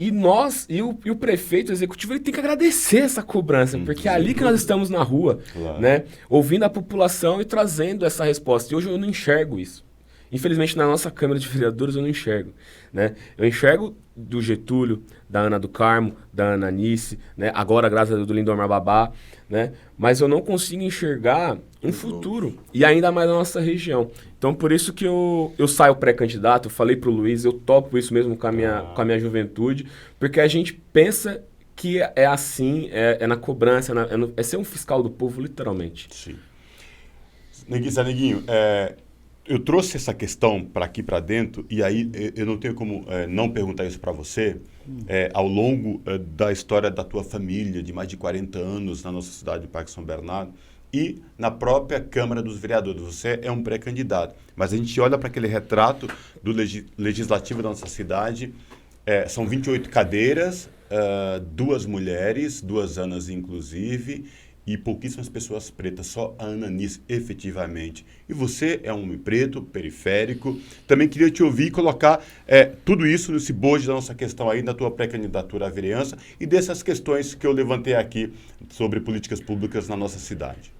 E nós, e o prefeito, o executivo, ele tem que agradecer essa cobrança, porque é ali que nós estamos na rua, claro. Né? Ouvindo a população e trazendo essa resposta. E hoje eu não enxergo isso. Infelizmente, na nossa Câmara de Vereadores, eu não enxergo. Né? Eu enxergo do Getúlio, da Ana do Carmo, da Ana Anice, né? Agora, graças a Deus, do Lindomar Babá, né? Mas eu não consigo enxergar um futuro, e ainda mais na nossa região. Então, por isso que eu saio pré-candidato, eu falei pro Luiz, eu topo isso mesmo com a minha juventude, porque a gente pensa que é assim, é na cobrança, é ser um fiscal do povo, literalmente. Sim. Neguinho, eu trouxe essa questão para aqui para dentro e aí eu não tenho como não perguntar isso para você. Ao longo da história da tua família, de mais de 40 anos na nossa cidade de Parque São Bernardo e na própria Câmara dos Vereadores. Você é um pré-candidato, mas a gente olha para aquele retrato do legislativo da nossa cidade, são 28 cadeiras, 2 mulheres, 2 Anas inclusive, e pouquíssimas pessoas pretas, só a Ana Nis efetivamente. E você é um homem preto, periférico. Também queria te ouvir e colocar tudo isso nesse bojo da nossa questão aí, da tua pré-candidatura à vereança e dessas questões que eu levantei aqui sobre políticas públicas na nossa cidade.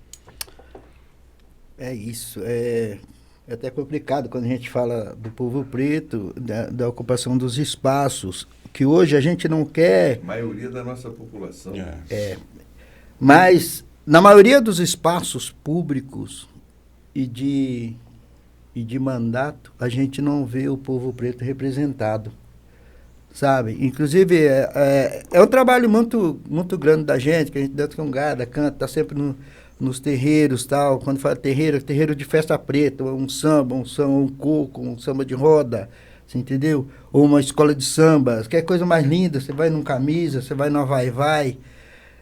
É isso. É até complicado quando a gente fala do povo preto, da ocupação dos espaços, que hoje a gente não quer... A maioria da nossa população. Mas, na maioria dos espaços públicos e de mandato, a gente não vê o povo preto representado, sabe? Inclusive, é um trabalho muito, muito grande da gente, que a gente dança com gada, canta, está sempre nos terreiros, tal. Quando fala terreiro de festa preta, um samba, um coco, um samba de roda, você entendeu? Ou uma escola de samba, que é coisa mais linda, você vai num camisa, você vai no vai.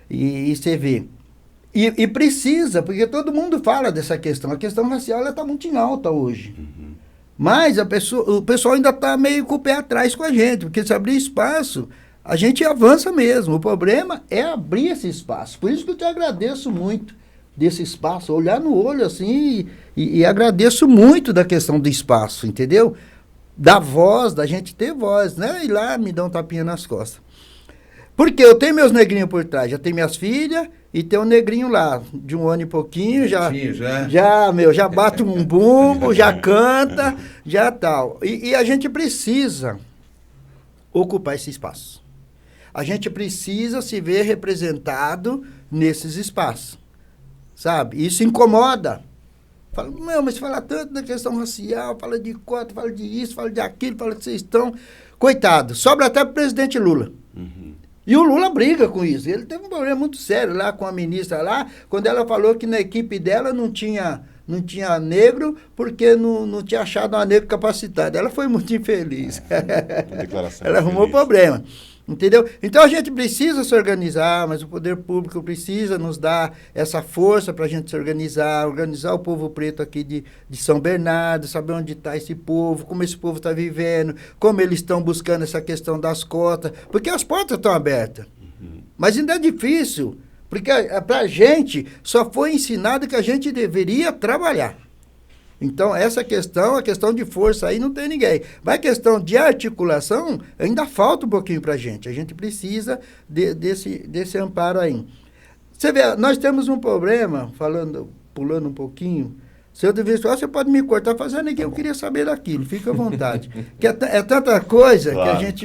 E você vê. E precisa, porque todo mundo fala dessa questão. A questão racial está muito em alta hoje. Uhum. Mas o pessoal ainda está meio com o pé atrás com a gente, porque se abrir espaço, a gente avança mesmo. O problema é abrir esse espaço. Por isso que eu te agradeço muito desse espaço, olhar no olho assim, e agradeço muito da questão do espaço, entendeu? Da voz, da gente ter voz, né? E lá me dá um tapinha nas costas. Porque eu tenho meus negrinhos por trás, já tenho minhas filhas e tem um negrinho lá, de 1 ano e pouquinho, já bate um bumbo, já canta, já tal. E a gente precisa ocupar esse espaço. A gente precisa se ver representado nesses espaços, sabe? Isso incomoda. Fala, mas fala tanto da questão racial, fala de cota, fala de isso, fala de aquilo, fala que vocês estão... Coitado, sobra até para o presidente Lula. Uhum. E o Lula briga com isso. Ele teve um problema muito sério lá com a ministra lá, quando ela falou que na equipe dela não tinha negro, porque não tinha achado uma negra capacitada. Ela foi muito infeliz. Ela arrumou problema. Entendeu? Então a gente precisa se organizar, mas o poder público precisa nos dar essa força para a gente se organizar o povo preto aqui de São Bernardo, saber onde está esse povo, como esse povo está vivendo, como eles estão buscando essa questão das cotas, porque as portas estão abertas. Uhum. Mas ainda é difícil, porque para a gente só foi ensinado que a gente deveria trabalhar. Então, essa questão, a questão de força aí não tem ninguém. Mas a questão de articulação, ainda falta um pouquinho para a gente. A gente precisa desse amparo aí. Você vê, nós temos um problema, pulando um pouquinho. Se eu devia falar, você pode me cortar fazendo aqui, eu queria saber daquilo, fica à vontade. Que é tanta coisa que a gente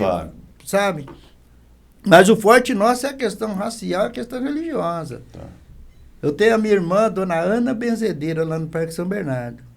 sabe. Mas o forte nosso é a questão racial e a questão religiosa. Tá. Eu tenho a minha irmã, dona Ana Benzedeira, lá no Parque São Bernardo.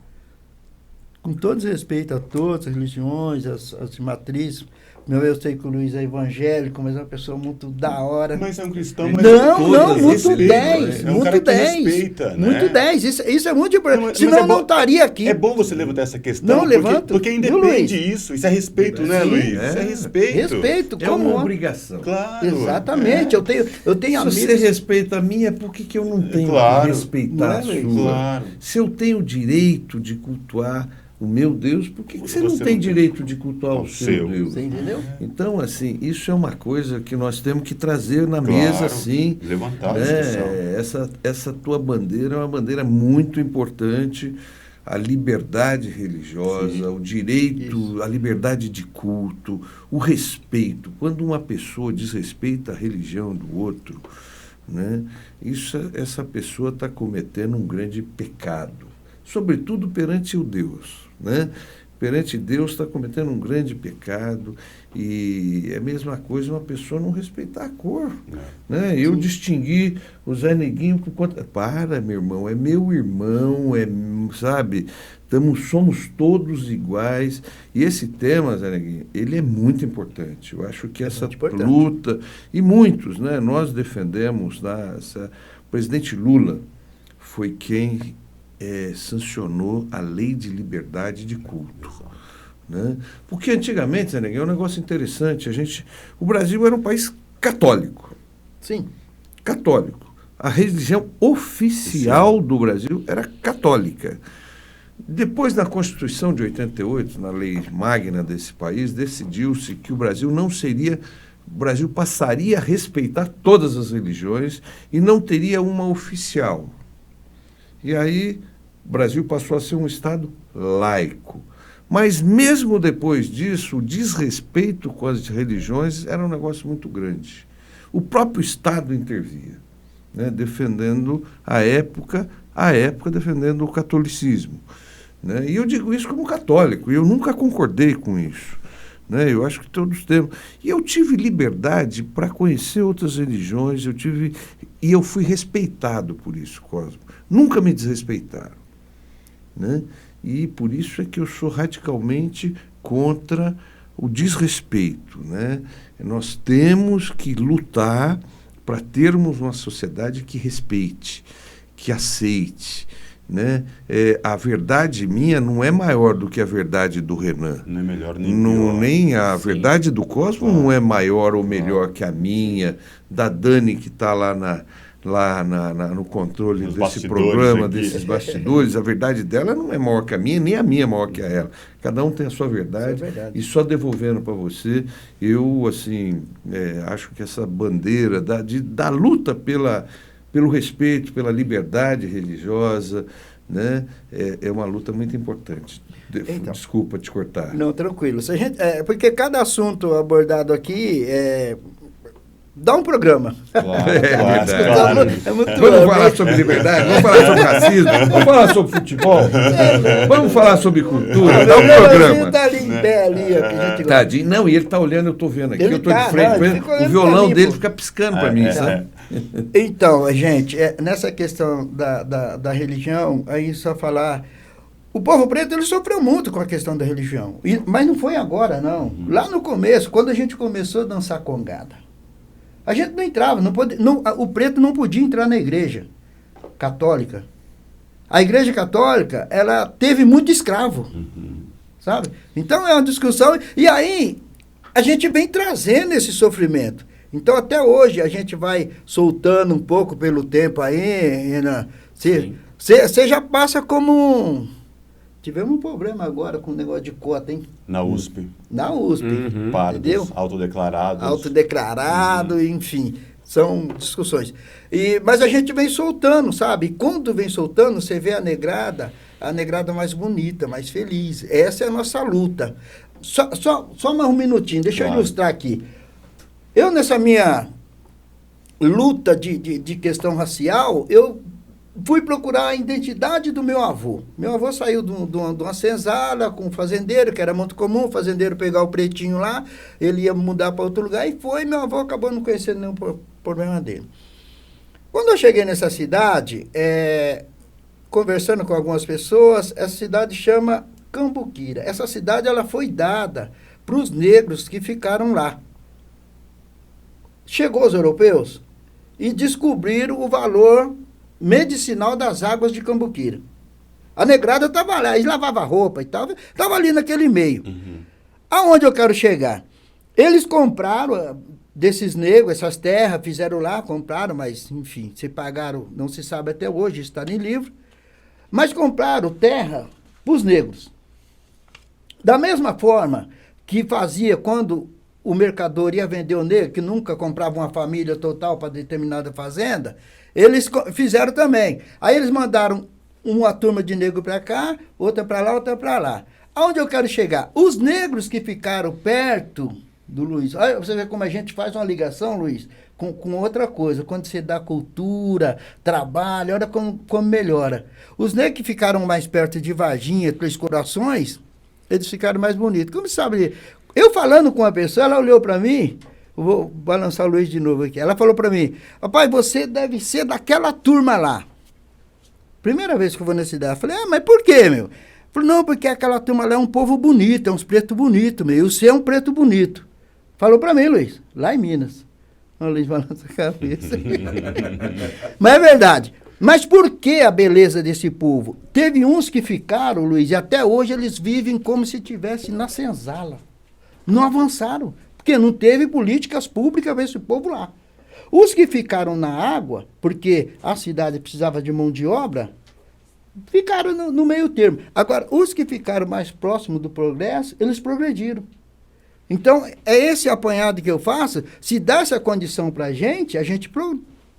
Com todo respeito a todas as religiões, as matrizes. Eu sei que o Luiz é evangélico, mas é uma pessoa muito da hora. Mas é um cristão, mas não, muito 10. É um cara que respeita, né? Muito 10. Isso é muito importante. Senão não estaria aqui. É bom você levantar essa questão. Não, levanto. Porque independe disso. Isso é respeito, né, Luiz? Isso é respeito. Respeito. É uma obrigação. Claro. Exatamente. Eu tenho amigos... Se você respeita a minha, por que eu não tenho que respeitar a sua? Claro. Se eu tenho o direito de cultuar o meu Deus, por que você não tem direito de cultuar o seu Deus? Você entendeu? Então, assim, isso é uma coisa que nós temos que trazer na mesa, assim. Levantar a discussão. Essa tua bandeira é uma bandeira muito importante. A liberdade religiosa, o direito, a liberdade de culto, o respeito. Quando uma pessoa desrespeita a religião do outro, né, essa pessoa está cometendo um grande pecado. Sobretudo perante o Deus, né? perante Deus está cometendo um grande pecado. E é a mesma coisa uma pessoa não respeitar a cor. Né? Eu distingui o Zé Neguinho por conta... Para, meu irmão, é meu irmão, sabe? Somos todos iguais. E esse tema, Zé Neguinho, ele é muito importante. Eu acho que essa luta, e muitos, né? Nós defendemos, o presidente Lula foi quem sancionou a Lei de Liberdade de Culto. Né? Porque antigamente, Zé Neguinho, é um negócio interessante. O Brasil era um país católico. Sim. Católico. A religião oficial do Brasil era católica. Depois da Constituição de 88, na lei magna desse país, decidiu-se que o Brasil passaria a respeitar todas as religiões e não teria uma oficial. E aí o Brasil passou a ser um Estado laico. Mas mesmo depois disso, o desrespeito com as religiões era um negócio muito grande. O próprio Estado intervia, né, defendendo a época defendendo o catolicismo. Né? E eu digo isso como católico, e eu nunca concordei com isso. Né? Eu acho que todos temos. E eu tive liberdade para conhecer outras religiões, e eu fui respeitado por isso, Cosmo. Nunca me desrespeitaram. Né? E por isso é que eu sou radicalmente contra o desrespeito. Né? Nós temos que lutar para termos uma sociedade que respeite, que aceite. Né? A verdade minha não é maior do que a verdade do Renan. Não é melhor nem pior. Nem a verdade do Cosmo não é maior ou melhor que a minha, da Dani que está lá no controle desse programa, desses bastidores. A verdade dela não é maior que a minha, nem a minha é maior que a ela. Cada um tem a sua verdade. E só devolvendo para você, eu acho que essa bandeira da luta pelo respeito, pela liberdade religiosa, né, é uma luta muito importante. Então, desculpa te cortar. Não, tranquilo. Porque cada assunto abordado aqui dá um programa. Claro. Vamos falar sobre liberdade, vamos falar sobre racismo, vamos falar sobre futebol, vamos falar sobre cultura, dá um programa. Está ali em pé, ali. Tadinho. Não, e ele está olhando, eu estou vendo aqui, eu estou de frente. O violão dele fica piscando para mim, sabe? Então, gente, nessa questão da religião, aí só falar... O povo preto, ele sofreu muito com a questão da religião. Mas não foi agora, não. Lá no começo, quando a gente começou a dançar congada, a gente não entrava, o preto não podia entrar na igreja católica. A igreja católica, ela teve muito escravo, sabe? Então, é uma discussão. E aí, a gente vem trazendo esse sofrimento. Então, até hoje, a gente vai soltando um pouco pelo tempo aí, Renan. Você já passa como... Tivemos um problema agora com o negócio de cota, hein? Na USP. Na USP, pardos, entendeu? Autodeclarados, enfim, são discussões. Mas a gente vem soltando, sabe? E quando vem soltando, você vê a negrada mais bonita, mais feliz. Essa é a nossa luta. Só mais um minutinho, deixa eu ilustrar aqui. Eu, nessa minha luta de questão racial, eu fui procurar a identidade do meu avô. Meu avô saiu de uma senzala com um fazendeiro, que era muito comum, o fazendeiro pegar o pretinho lá, ele ia mudar para outro lugar, e meu avô acabou não conhecendo nenhum problema dele. Quando eu cheguei nessa cidade, conversando com algumas pessoas, essa cidade chama Cambuquira. Essa cidade ela foi dada para os negros que ficaram lá. Chegou os europeus e descobriram o valor medicinal das águas de Cambuquira. A negrada estava lá, eles lavavam roupa e tal, estava ali naquele meio. Aonde eu quero chegar? Eles compraram desses negros, essas terras, fizeram lá, compraram, mas, enfim, se pagaram, não se sabe até hoje, está em livro, mas compraram terra para os negros. Da mesma forma que fazia quando o mercador ia vender o negro, que nunca comprava uma família total para determinada fazenda, eles fizeram também. Aí eles mandaram uma turma de negro para cá, outra para lá, outra para lá. Aonde eu quero chegar? Os negros que ficaram perto do Luiz, olha, você vê como a gente faz uma ligação, Luiz, com outra coisa. Quando você dá cultura, trabalho, olha como melhora. Os negros que ficaram mais perto de Varginha, Três Corações, eles ficaram mais bonitos. Como sabe, eu falando com uma pessoa, ela olhou para mim, vou balançar o Luiz de novo aqui, ela falou para mim, rapaz, você deve ser daquela turma lá. Primeira vez que eu vou na cidade, eu falei, mas por quê, meu? Falei, não, porque aquela turma lá é um povo bonito, é uns pretos bonitos, meu, e você é um preto bonito. Falou para mim, Luiz, lá em Minas. O Luiz balança a cabeça. Mas é verdade. Mas por que a beleza desse povo? Teve uns que ficaram, Luiz, e até hoje eles vivem como se estivessem na senzala. Não avançaram, porque não teve políticas públicas para esse povo lá. Os que ficaram na água, porque a cidade precisava de mão de obra, ficaram no meio termo. Agora, os que ficaram mais próximos do progresso, eles progrediram. Então, é esse apanhado que eu faço. Se dá essa condição para a gente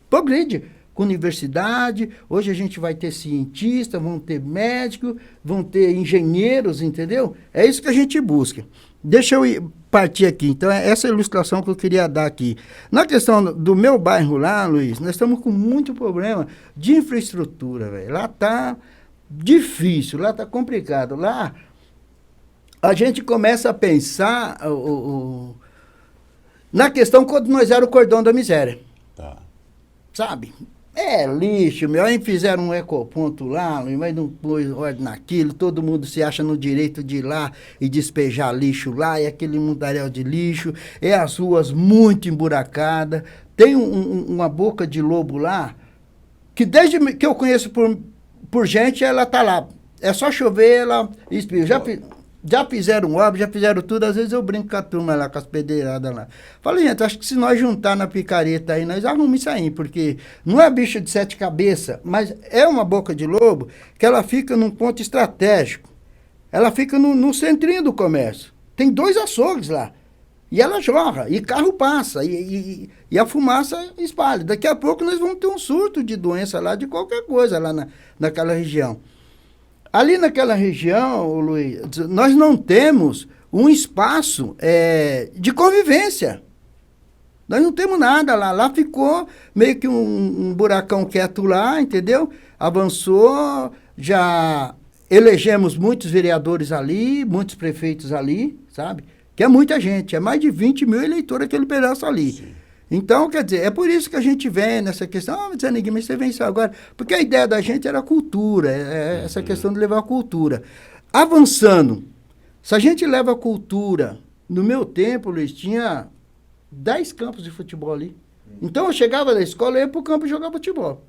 progride com universidade. Hoje a gente vai ter cientistas, vão ter médicos, vão ter engenheiros, entendeu? É isso que a gente busca. Deixa eu partir aqui. Então, é essa ilustração que eu queria dar aqui. Na questão do meu bairro lá, Luiz, nós estamos com muito problema de infraestrutura, velho. Lá está difícil, lá está complicado. Lá a gente começa a pensar na questão quando nós era o cordão da miséria. Tá. Sabe? É lixo, meu. Aí fizeram um ecoponto lá, mas não pôs ordem naquilo, todo mundo se acha no direito de ir lá e despejar lixo lá, e aquele mundaréu de lixo, é as ruas muito emburacadas. Tem uma boca de lobo lá, que desde que eu conheço por gente, ela tá lá. É só chover, ela espirra. Já fizeram obra, já fizeram tudo, às vezes eu brinco com a turma lá, com as pedeiradas lá. Falei, gente, acho que se nós juntar na picareta aí, nós arrumamos isso aí, porque não é bicho de 7 cabeças, mas é uma boca de lobo que ela fica num ponto estratégico. Ela fica no centrinho do comércio. Tem 2 açougues lá. E ela jorra, e carro passa, e a fumaça espalha. Daqui a pouco nós vamos ter um surto de doença lá, de qualquer coisa lá naquela região. Ali naquela região, Luiz, nós não temos um espaço de convivência. Nós não temos nada lá. Lá ficou meio que um buracão quieto lá, entendeu? Avançou, já elegemos muitos vereadores ali, muitos prefeitos ali, sabe? Que é muita gente, é mais de 20 mil eleitores aquele pedaço ali. Sim. Então, quer dizer, é por isso que a gente vem nessa questão, Zé Neguinho, mas você vem só agora, porque a ideia da gente era a cultura, essa questão de levar a cultura. Avançando, se a gente leva a cultura, no meu tempo, Luiz, tinha 10 campos de futebol ali. Então, eu chegava da escola, ia para o campo jogar futebol.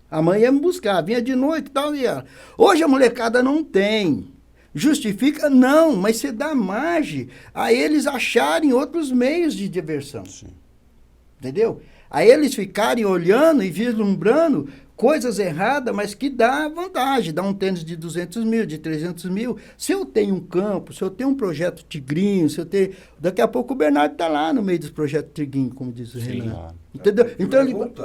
A mãe ia me buscar, vinha de noite e tal, ia. Hoje a molecada não tem. Justifica? Não, mas você dá margem a eles acharem outros meios de diversão. Sim. Entendeu? A eles ficarem olhando e vislumbrando coisas erradas, mas que dá vantagem. Dá um tênis de 200 mil, de 300 mil. Se eu tenho um campo, se eu tenho um projeto Tigrinho, se eu tenho... Daqui a pouco o Bernardo está lá no meio dos projetos Tigrinho, como diz o Renan. Claro. Entendeu? Então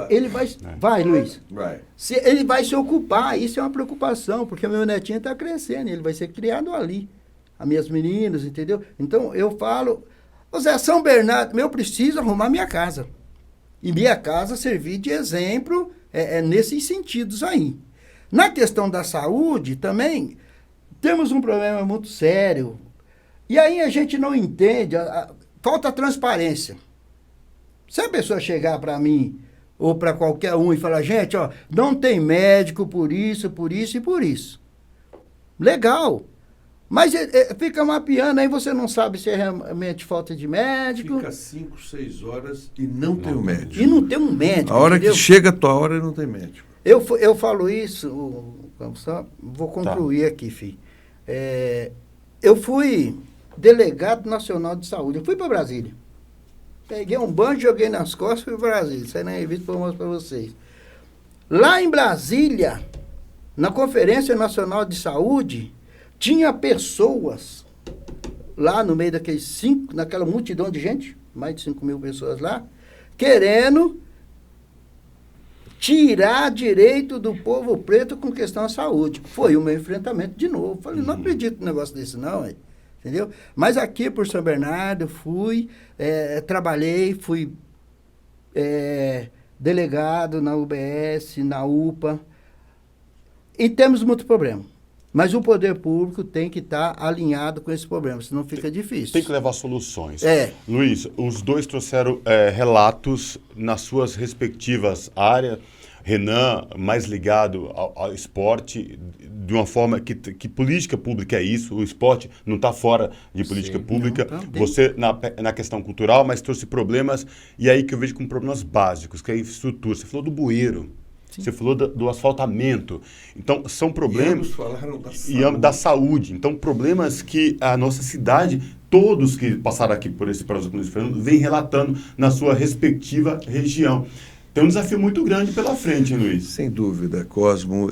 ele vai... Vai, Luiz. Vai. Ele vai se ocupar. Isso é uma preocupação, porque meu netinho está crescendo. Ele vai ser criado ali. As minhas meninas, entendeu? Então eu falo... Ô Zé, São Bernardo, eu preciso arrumar minha casa. E minha casa servir de exemplo... nesses sentidos aí. Na questão da saúde, também, temos um problema muito sério. E aí a gente não entende, falta transparência. Se a pessoa chegar para mim, ou para qualquer um, e falar, gente, ó, não tem médico por isso, por isso e por isso. Legal. Mas fica mapeando, aí você não sabe se é realmente falta de médico. Fica 5, 6 horas e não tem um médico. E não tem um médico. A hora, entendeu? Que chega a tua hora, não tem médico. Eu falo isso, só vou concluir aqui, filho. Eu fui delegado nacional de saúde, eu fui para Brasília. Peguei um banjo, joguei nas costas e fui para Brasília. Isso aí na revista eu mostro para vocês. Lá em Brasília, na Conferência Nacional de Saúde, tinha pessoas lá no meio naquela multidão de gente, mais de 5 mil pessoas lá, querendo tirar direito do povo preto com questão da saúde. Foi o meu enfrentamento de novo. Falei, não acredito num negócio desse não, entendeu? Mas aqui por São Bernardo, fui, trabalhei, fui delegado na UBS, na UPA, e temos muito problema. Mas o poder público tem que estar alinhado com esse problema, senão fica difícil. Tem que levar soluções. Luiz, os dois trouxeram relatos nas suas respectivas áreas. Renan, mais ligado ao esporte, de uma forma que política pública é isso, o esporte não está fora de política pública. Você na questão cultural, mas trouxe problemas, e aí que eu vejo como problemas básicos, que é a infraestrutura. Você falou do bueiro, você falou do asfaltamento. Então, são problemas... E ambos falaram da saúde. E da saúde. Então, problemas que a nossa cidade, todos que passaram aqui por esse Prosa com Luiz Fernando, vêm relatando na sua respectiva região. Tem um desafio muito grande pela frente, hein, Luiz? Sem dúvida, Cosmo.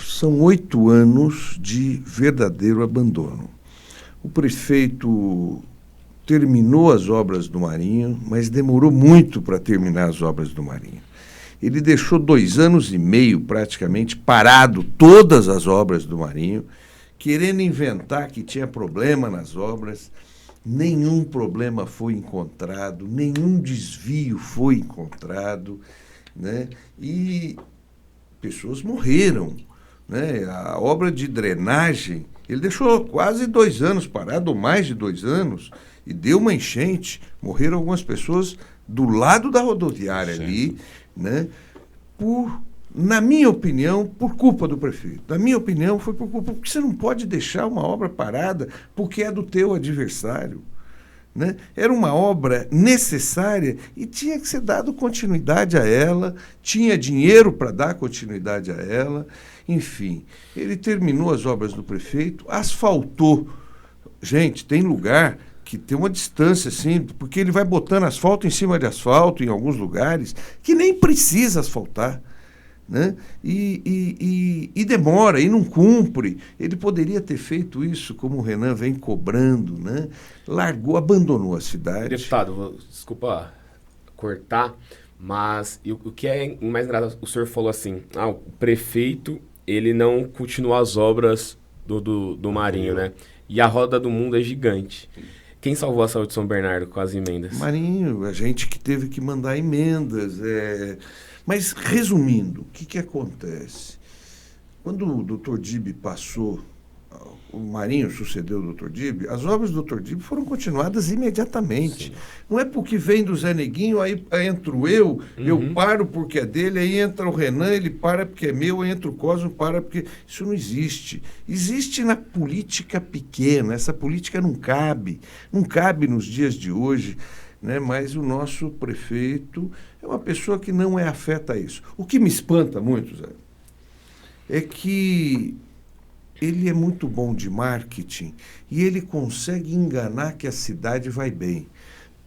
São 8 anos de verdadeiro abandono. O prefeito terminou as obras do Marinho, mas demorou muito para terminar as obras do Marinho. Ele deixou 2 anos e meio, praticamente, parado todas as obras do Marinho, querendo inventar que tinha problema nas obras. Nenhum problema foi encontrado, nenhum desvio foi encontrado, né? E pessoas morreram, né? A obra de drenagem, ele deixou quase 2 anos parado, ou mais de 2 anos, e deu uma enchente, morreram algumas pessoas do lado da rodoviária ali, né? Na minha opinião, por culpa do prefeito. Na minha opinião, foi por culpa, porque você não pode deixar uma obra parada porque é do teu adversário, né? Era uma obra necessária e tinha que ser dado continuidade a ela, tinha dinheiro para dar continuidade a ela, enfim. Ele terminou as obras do prefeito, asfaltou. Gente, tem lugar que tem uma distância, assim, porque ele vai botando asfalto em cima de asfalto em alguns lugares que nem precisa asfaltar, né? E demora, e não cumpre. Ele poderia ter feito isso, como o Renan vem cobrando, né? Largou, abandonou a cidade. Deputado, desculpa cortar, mas o que é mais engraçado, o senhor falou assim, o prefeito, ele não continuou as obras do Marinho, né? E a roda do mundo é gigante. Quem salvou a saúde de São Bernardo com as emendas? Marinho, a gente que teve que mandar emendas. Mas, resumindo, o que acontece? Quando o Dr. Dib passou, o Marinho sucedeu o Dr. Dib, as obras do Dr. Dib foram continuadas imediatamente. Sim. Não é porque vem do Zé Neguinho, aí entro eu paro porque é dele, aí entra o Renan, ele para porque é meu, aí entra o Cosmo, para porque... Isso não existe. Existe na política pequena, essa política não cabe nos dias de hoje, né? Mas o nosso prefeito é uma pessoa que não é afeta a isso. O que me espanta muito, Zé, é que ele é muito bom de marketing e ele consegue enganar que a cidade vai bem.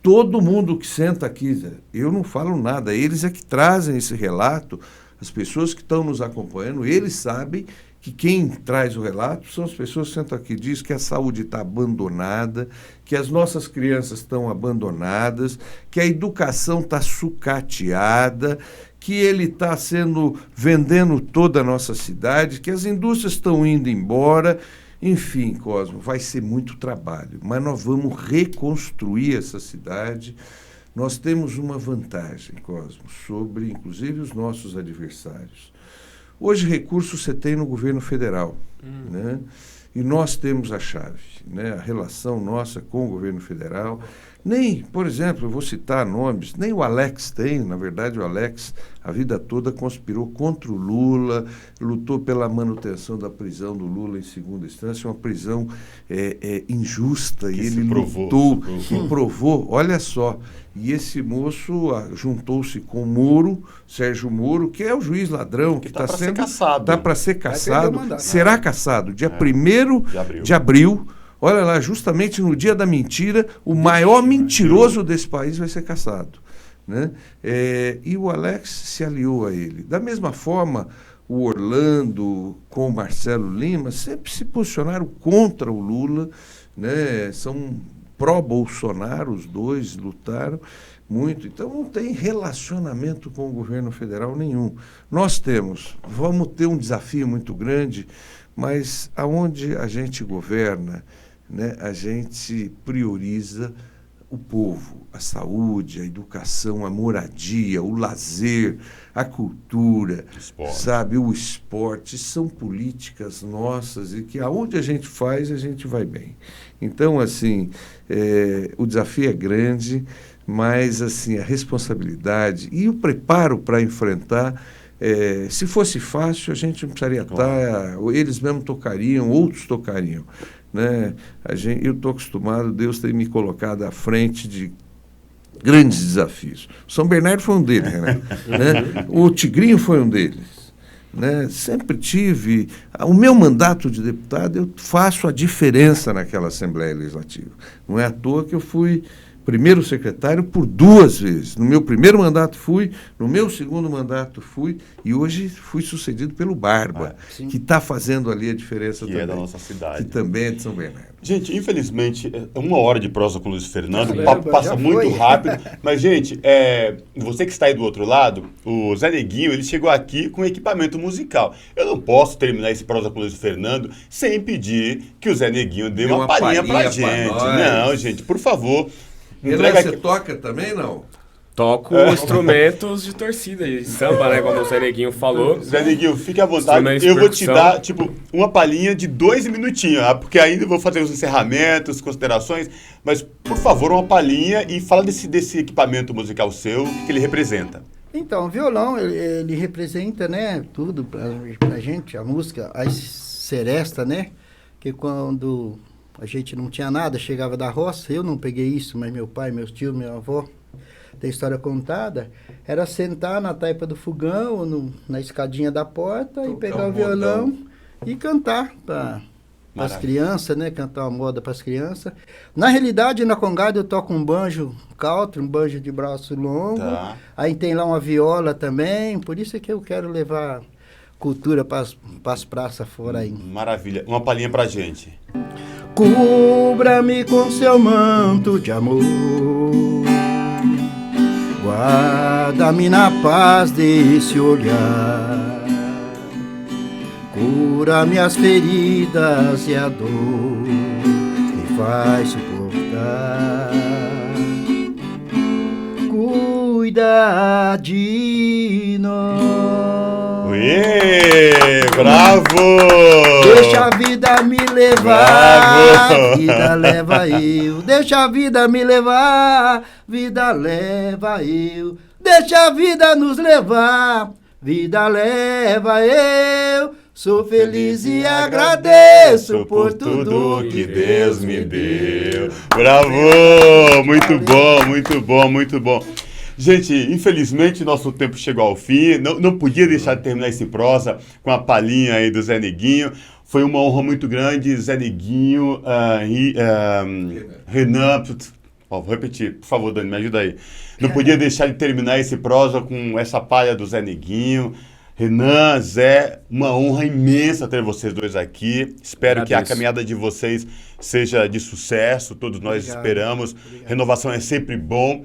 Todo mundo que senta aqui, Zé, eu não falo nada, eles é que trazem esse relato, as pessoas que estão nos acompanhando, eles sabem que quem traz o relato são as pessoas que sentam aqui, diz que a saúde está abandonada, que as nossas crianças estão abandonadas, que a educação está sucateada, que ele está vendendo toda a nossa cidade, que as indústrias estão indo embora. Enfim, Cosmo, vai ser muito trabalho, mas nós vamos reconstruir essa cidade. Nós temos uma vantagem, Cosmo, sobre, inclusive, os nossos adversários. Hoje, recursos você tem no governo federal, né? E nós temos a chave, né? A relação nossa com o governo federal. Nem, por exemplo, eu vou citar nomes, nem o Alex tem. Na verdade, o Alex, a vida toda, conspirou contra o Lula, lutou pela manutenção da prisão do Lula em segunda instância, uma prisão injusta, que e ele lutou e provou, olha só. E esse moço juntou-se com o Moro, Sérgio Moro, que é o juiz ladrão, que está sendo caçado. Está para ser caçado. Será caçado dia 1º de abril. Olha lá, justamente no dia da mentira, o maior mentiroso desse país vai ser caçado, né? E o Alex se aliou a ele. Da mesma forma, o Orlando com o Marcelo Lima sempre se posicionaram contra o Lula, né? São pró-Bolsonaro, os dois lutaram muito. Então, não tem relacionamento com o governo federal nenhum. Nós vamos ter um desafio muito grande, mas aonde a gente governa, né, a gente prioriza o povo, a saúde, a educação, a moradia, o lazer, a cultura, sabe, o esporte, são políticas nossas e que aonde a gente faz, a gente vai bem. Então, assim, o desafio é grande, mas, assim, a responsabilidade e o preparo para enfrentar, se fosse fácil, a gente não precisaria estar, eles mesmos tocariam, outros tocariam, né? Eu estou acostumado, Deus tem me colocado à frente de grandes desafios. São Bernardo foi um deles, né? O Tigrinho foi um deles, né? Sempre tive. O meu mandato de deputado, eu faço a diferença naquela Assembleia Legislativa. Não é à toa que eu fui primeiro secretário por 2 vezes. No meu primeiro mandato fui, no meu segundo mandato fui, e hoje fui sucedido pelo Barba, que está fazendo ali a diferença que também. Que é da nossa cidade. Que também é de São Bernardo. Gente, infelizmente, 1 hora de prosa com o Luiz Fernando, o papo passa muito rápido, mas, gente, você que está aí do outro lado, o Zé Neguinho, ele chegou aqui com equipamento musical. Eu não posso terminar esse prosa com o Luiz Fernando sem pedir que o Zé Neguinho dê uma palhinha pra gente. Não, gente, por favor. Você toca também, não? Toco instrumentos de torcida e samba, né? Como o Zé Neguinho falou. Zé Neguinho, fique à vontade. Eu vou te dar, uma palhinha de 2 minutinhos, porque ainda vou fazer os encerramentos, considerações, mas, por favor, uma palhinha e fala desse equipamento musical seu, o que ele representa. Então, o violão, ele representa, né, tudo pra gente, a música, a seresta, né? Que quando a gente não tinha nada, chegava da roça, eu não peguei isso, mas meu pai, meus tios, minha avó, tem história contada, era sentar na taipa do fogão, na escadinha da porta, e pegar o violão e cantar para as crianças, né? Cantar uma moda para as crianças. Na realidade, na Congada eu toco um banjo country, um banjo de braço longo, aí tem lá uma viola também, por isso é que eu quero levar cultura para as praças fora aí. Maravilha. Uma palhinha pra gente. Cubra-me com seu manto de amor, guarda-me na paz desse olhar, cura minhas feridas e a dor me faz suportar. Cuida de nós. Bravo! Deixa a vida me levar, a vida leva eu. Deixa a vida me levar, vida leva eu. Deixa a vida nos levar, vida leva eu. Sou feliz e agradeço por tudo que Deus me deu. Bravo! Muito bom, muito bom, muito bom. Gente, infelizmente nosso tempo chegou ao fim, não podia deixar de terminar esse prosa com a palhinha aí do Zé Neguinho. Foi uma honra muito grande, Zé Neguinho, Renan, vou repetir, por favor, Dani, me ajuda aí. Não podia deixar de terminar esse prosa com essa palha do Zé Neguinho. Renan, Zé, uma honra imensa ter vocês dois aqui. Espero que a caminhada de vocês seja de sucesso, todos nós esperamos. Renovação é sempre bom.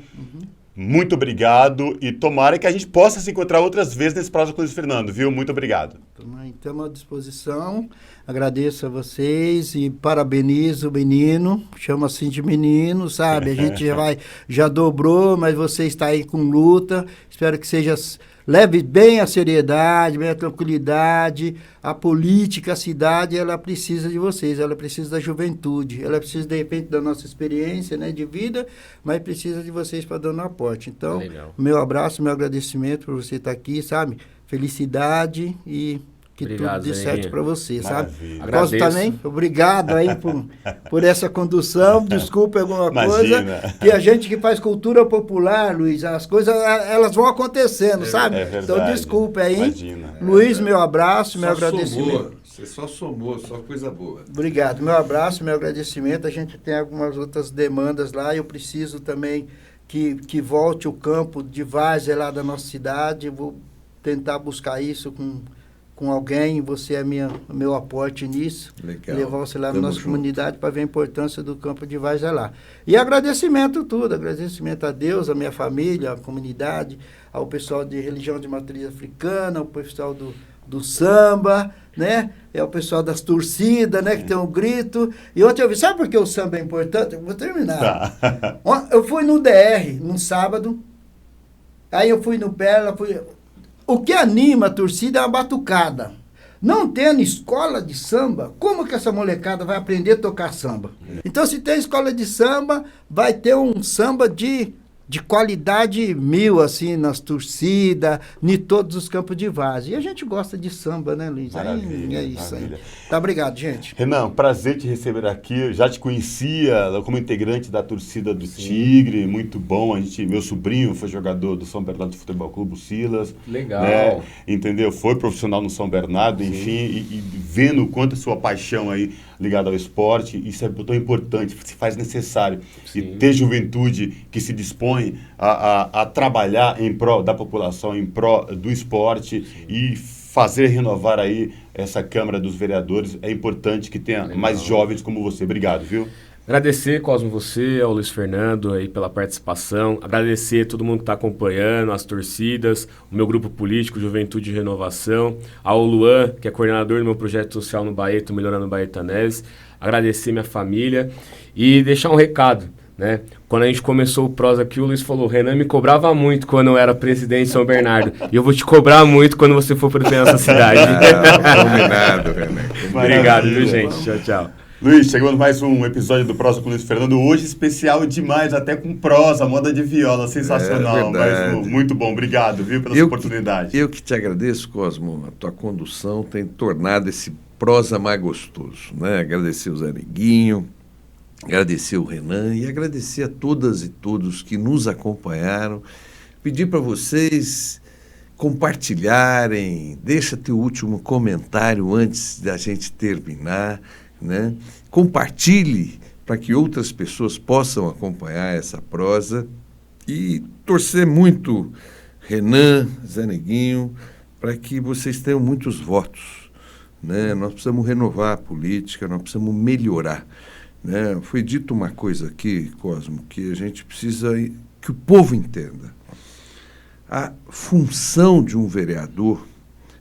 Muito obrigado e tomara que a gente possa se encontrar outras vezes nesse prosa com o Luiz Fernando, viu? Muito obrigado. Estamos à disposição, agradeço a vocês e parabenizo o menino, chama assim de menino, sabe? A gente já dobrou, mas você está aí com luta, espero que leve bem a seriedade, bem a tranquilidade, a política, a cidade, ela precisa de vocês, ela precisa da juventude, ela precisa, de repente, da nossa experiência, né, de vida, mas precisa de vocês para dar um aporte. Então, meu abraço, meu agradecimento por você estar aqui, sabe? Felicidade e que tudo dê certo para você, sabe? Posso também? Obrigado aí por essa condução. Desculpa alguma coisa. Que a gente que faz cultura popular, Luiz, as coisas elas vão acontecendo, sabe? Então desculpa aí. Imagina. Luiz, meu abraço, meu agradecimento. Você só somou, só coisa boa. Obrigado. Meu abraço, meu agradecimento. A gente tem algumas outras demandas lá. Eu preciso também que volte o campo de várzea lá da nossa cidade. Eu vou tentar buscar isso com alguém, você é meu aporte nisso. Legal. Levar você lá na nossa comunidade para ver a importância do campo de várzea lá. E agradecimento agradecimento a Deus, a minha família, a comunidade, ao pessoal de religião de matriz africana, ao pessoal do samba, né? É o pessoal das torcidas, né? Que tem um grito. E ontem eu vi, sabe por que o samba é importante? Eu vou terminar. Tá. Eu fui no DR, num sábado. Aí eu fui no Perla. O que anima a torcida é a batucada. Não tendo escola de samba, como que essa molecada vai aprender a tocar samba? Então, se tem escola de samba, vai ter um samba de qualidade 1000, assim, nas torcidas, em todos os campos de várzea. E a gente gosta de samba, né, Luiz? Maravilha, É isso maravilha. aí. Tá, obrigado, gente. Renan, prazer te receber aqui. Eu já te conhecia como integrante da torcida do Tigre, muito bom. Meu sobrinho foi jogador do São Bernardo Futebol Clube, o Silas. Legal. Né? Entendeu? Foi profissional no São Bernardo, enfim, e vendo o quanto a sua paixão aí ligada ao esporte, isso é tão importante, se faz necessário. Sim. E ter juventude que se dispõe a trabalhar em prol da população, em prol do esporte. Sim. E fazer renovar aí essa Câmara dos Vereadores. É importante que tenha mais jovens como você. Obrigado, viu? Agradecer, Cosmo, você, ao Luiz Fernando aí pela participação. Agradecer a todo mundo que está acompanhando, as torcidas, o meu grupo político, Juventude e Renovação, ao Luan, que é coordenador do meu projeto social no Baeto, Melhorando Baeta Neves. Agradecer minha família e deixar um recado, né? Quando a gente começou o Prosa aqui, o Luiz falou, Renan me cobrava muito quando eu era presidente de São Bernardo. E eu vou te cobrar muito quando você for prefeito dessa cidade. Combinado, Renan. Obrigado, viu, gente? Tchau, tchau. Luiz, chegando mais um episódio do Prosa com o Luiz Fernando, hoje especial demais, até com prosa, moda de viola, sensacional, mas muito bom, obrigado, viu, pela sua oportunidade. Eu que te agradeço, Cosmo, a tua condução tem tornado esse prosa mais gostoso, né? Agradecer o Zé Neguinho, agradecer o Renan e agradecer a todas e todos que nos acompanharam, pedir para vocês compartilharem, deixa teu último comentário antes da gente terminar, né? Compartilhe para que outras pessoas possam acompanhar essa prosa e torcer muito, Renan, Zé Neguinho, para que vocês tenham muitos votos, né? Nós precisamos renovar a política, nós precisamos melhorar, né? Foi dito uma coisa aqui, Cosmo, que a gente precisa que o povo entenda. A função de um vereador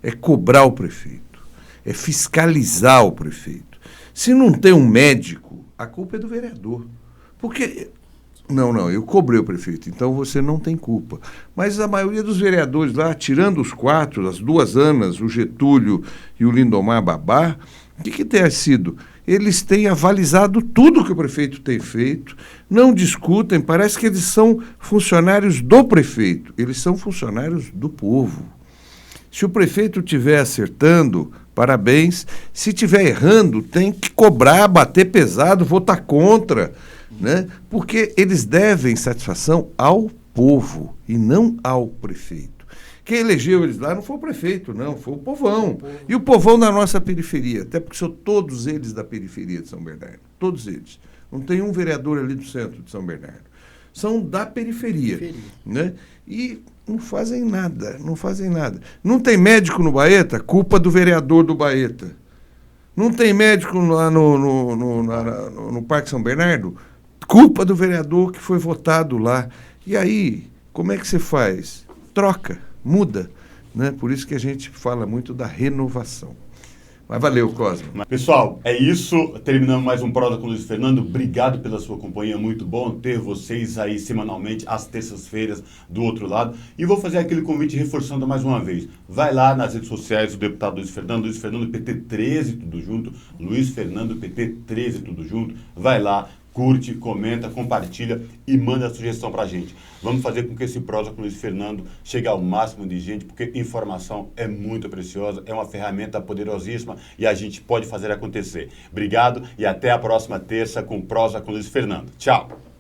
é cobrar o prefeito, é fiscalizar o prefeito. Se não tem um médico, a culpa é do vereador. Porque, não, eu cobrei o prefeito, então você não tem culpa. Mas a maioria dos vereadores lá, tirando os 4, as 2 Anas, o Getúlio e o Lindomar Babá, o que tem sido? Eles têm avalizado tudo que o prefeito tem feito, não discutem, parece que eles são funcionários do prefeito, eles são funcionários do povo. Se o prefeito estiver acertando, parabéns. Se estiver errando, tem que cobrar, bater pesado, votar contra, né? Porque eles devem satisfação ao povo e não ao prefeito. Quem elegeu eles lá não foi o prefeito, não, foi o povão. E o povão da nossa periferia, até porque são todos eles da periferia de São Bernardo, todos eles. Não tem um vereador ali do centro de São Bernardo. São da periferia. Né? E não fazem nada. Não tem médico no Baeta? Culpa do vereador do Baeta. Não tem médico lá no Parque São Bernardo? Culpa do vereador que foi votado lá. E aí, como é que você faz? Troca, muda. Né? Por isso que a gente fala muito da renovação. Mas valeu, Cosmo. Pessoal, é isso. Terminamos mais um Prosa com o Luiz Fernando. Obrigado pela sua companhia. Muito bom ter vocês aí semanalmente, às terças-feiras, do outro lado. E vou fazer aquele convite reforçando mais uma vez. Vai lá nas redes sociais do deputado Luiz Fernando PT13, tudo junto. Luiz Fernando PT13, tudo junto. Vai lá. Curte, comenta, compartilha e manda a sugestão pra gente. Vamos fazer com que esse Prosa com o Luiz Fernando chegue ao máximo de gente, porque informação é muito preciosa, é uma ferramenta poderosíssima e a gente pode fazer acontecer. Obrigado e até a próxima terça com Prosa com o Luiz Fernando. Tchau!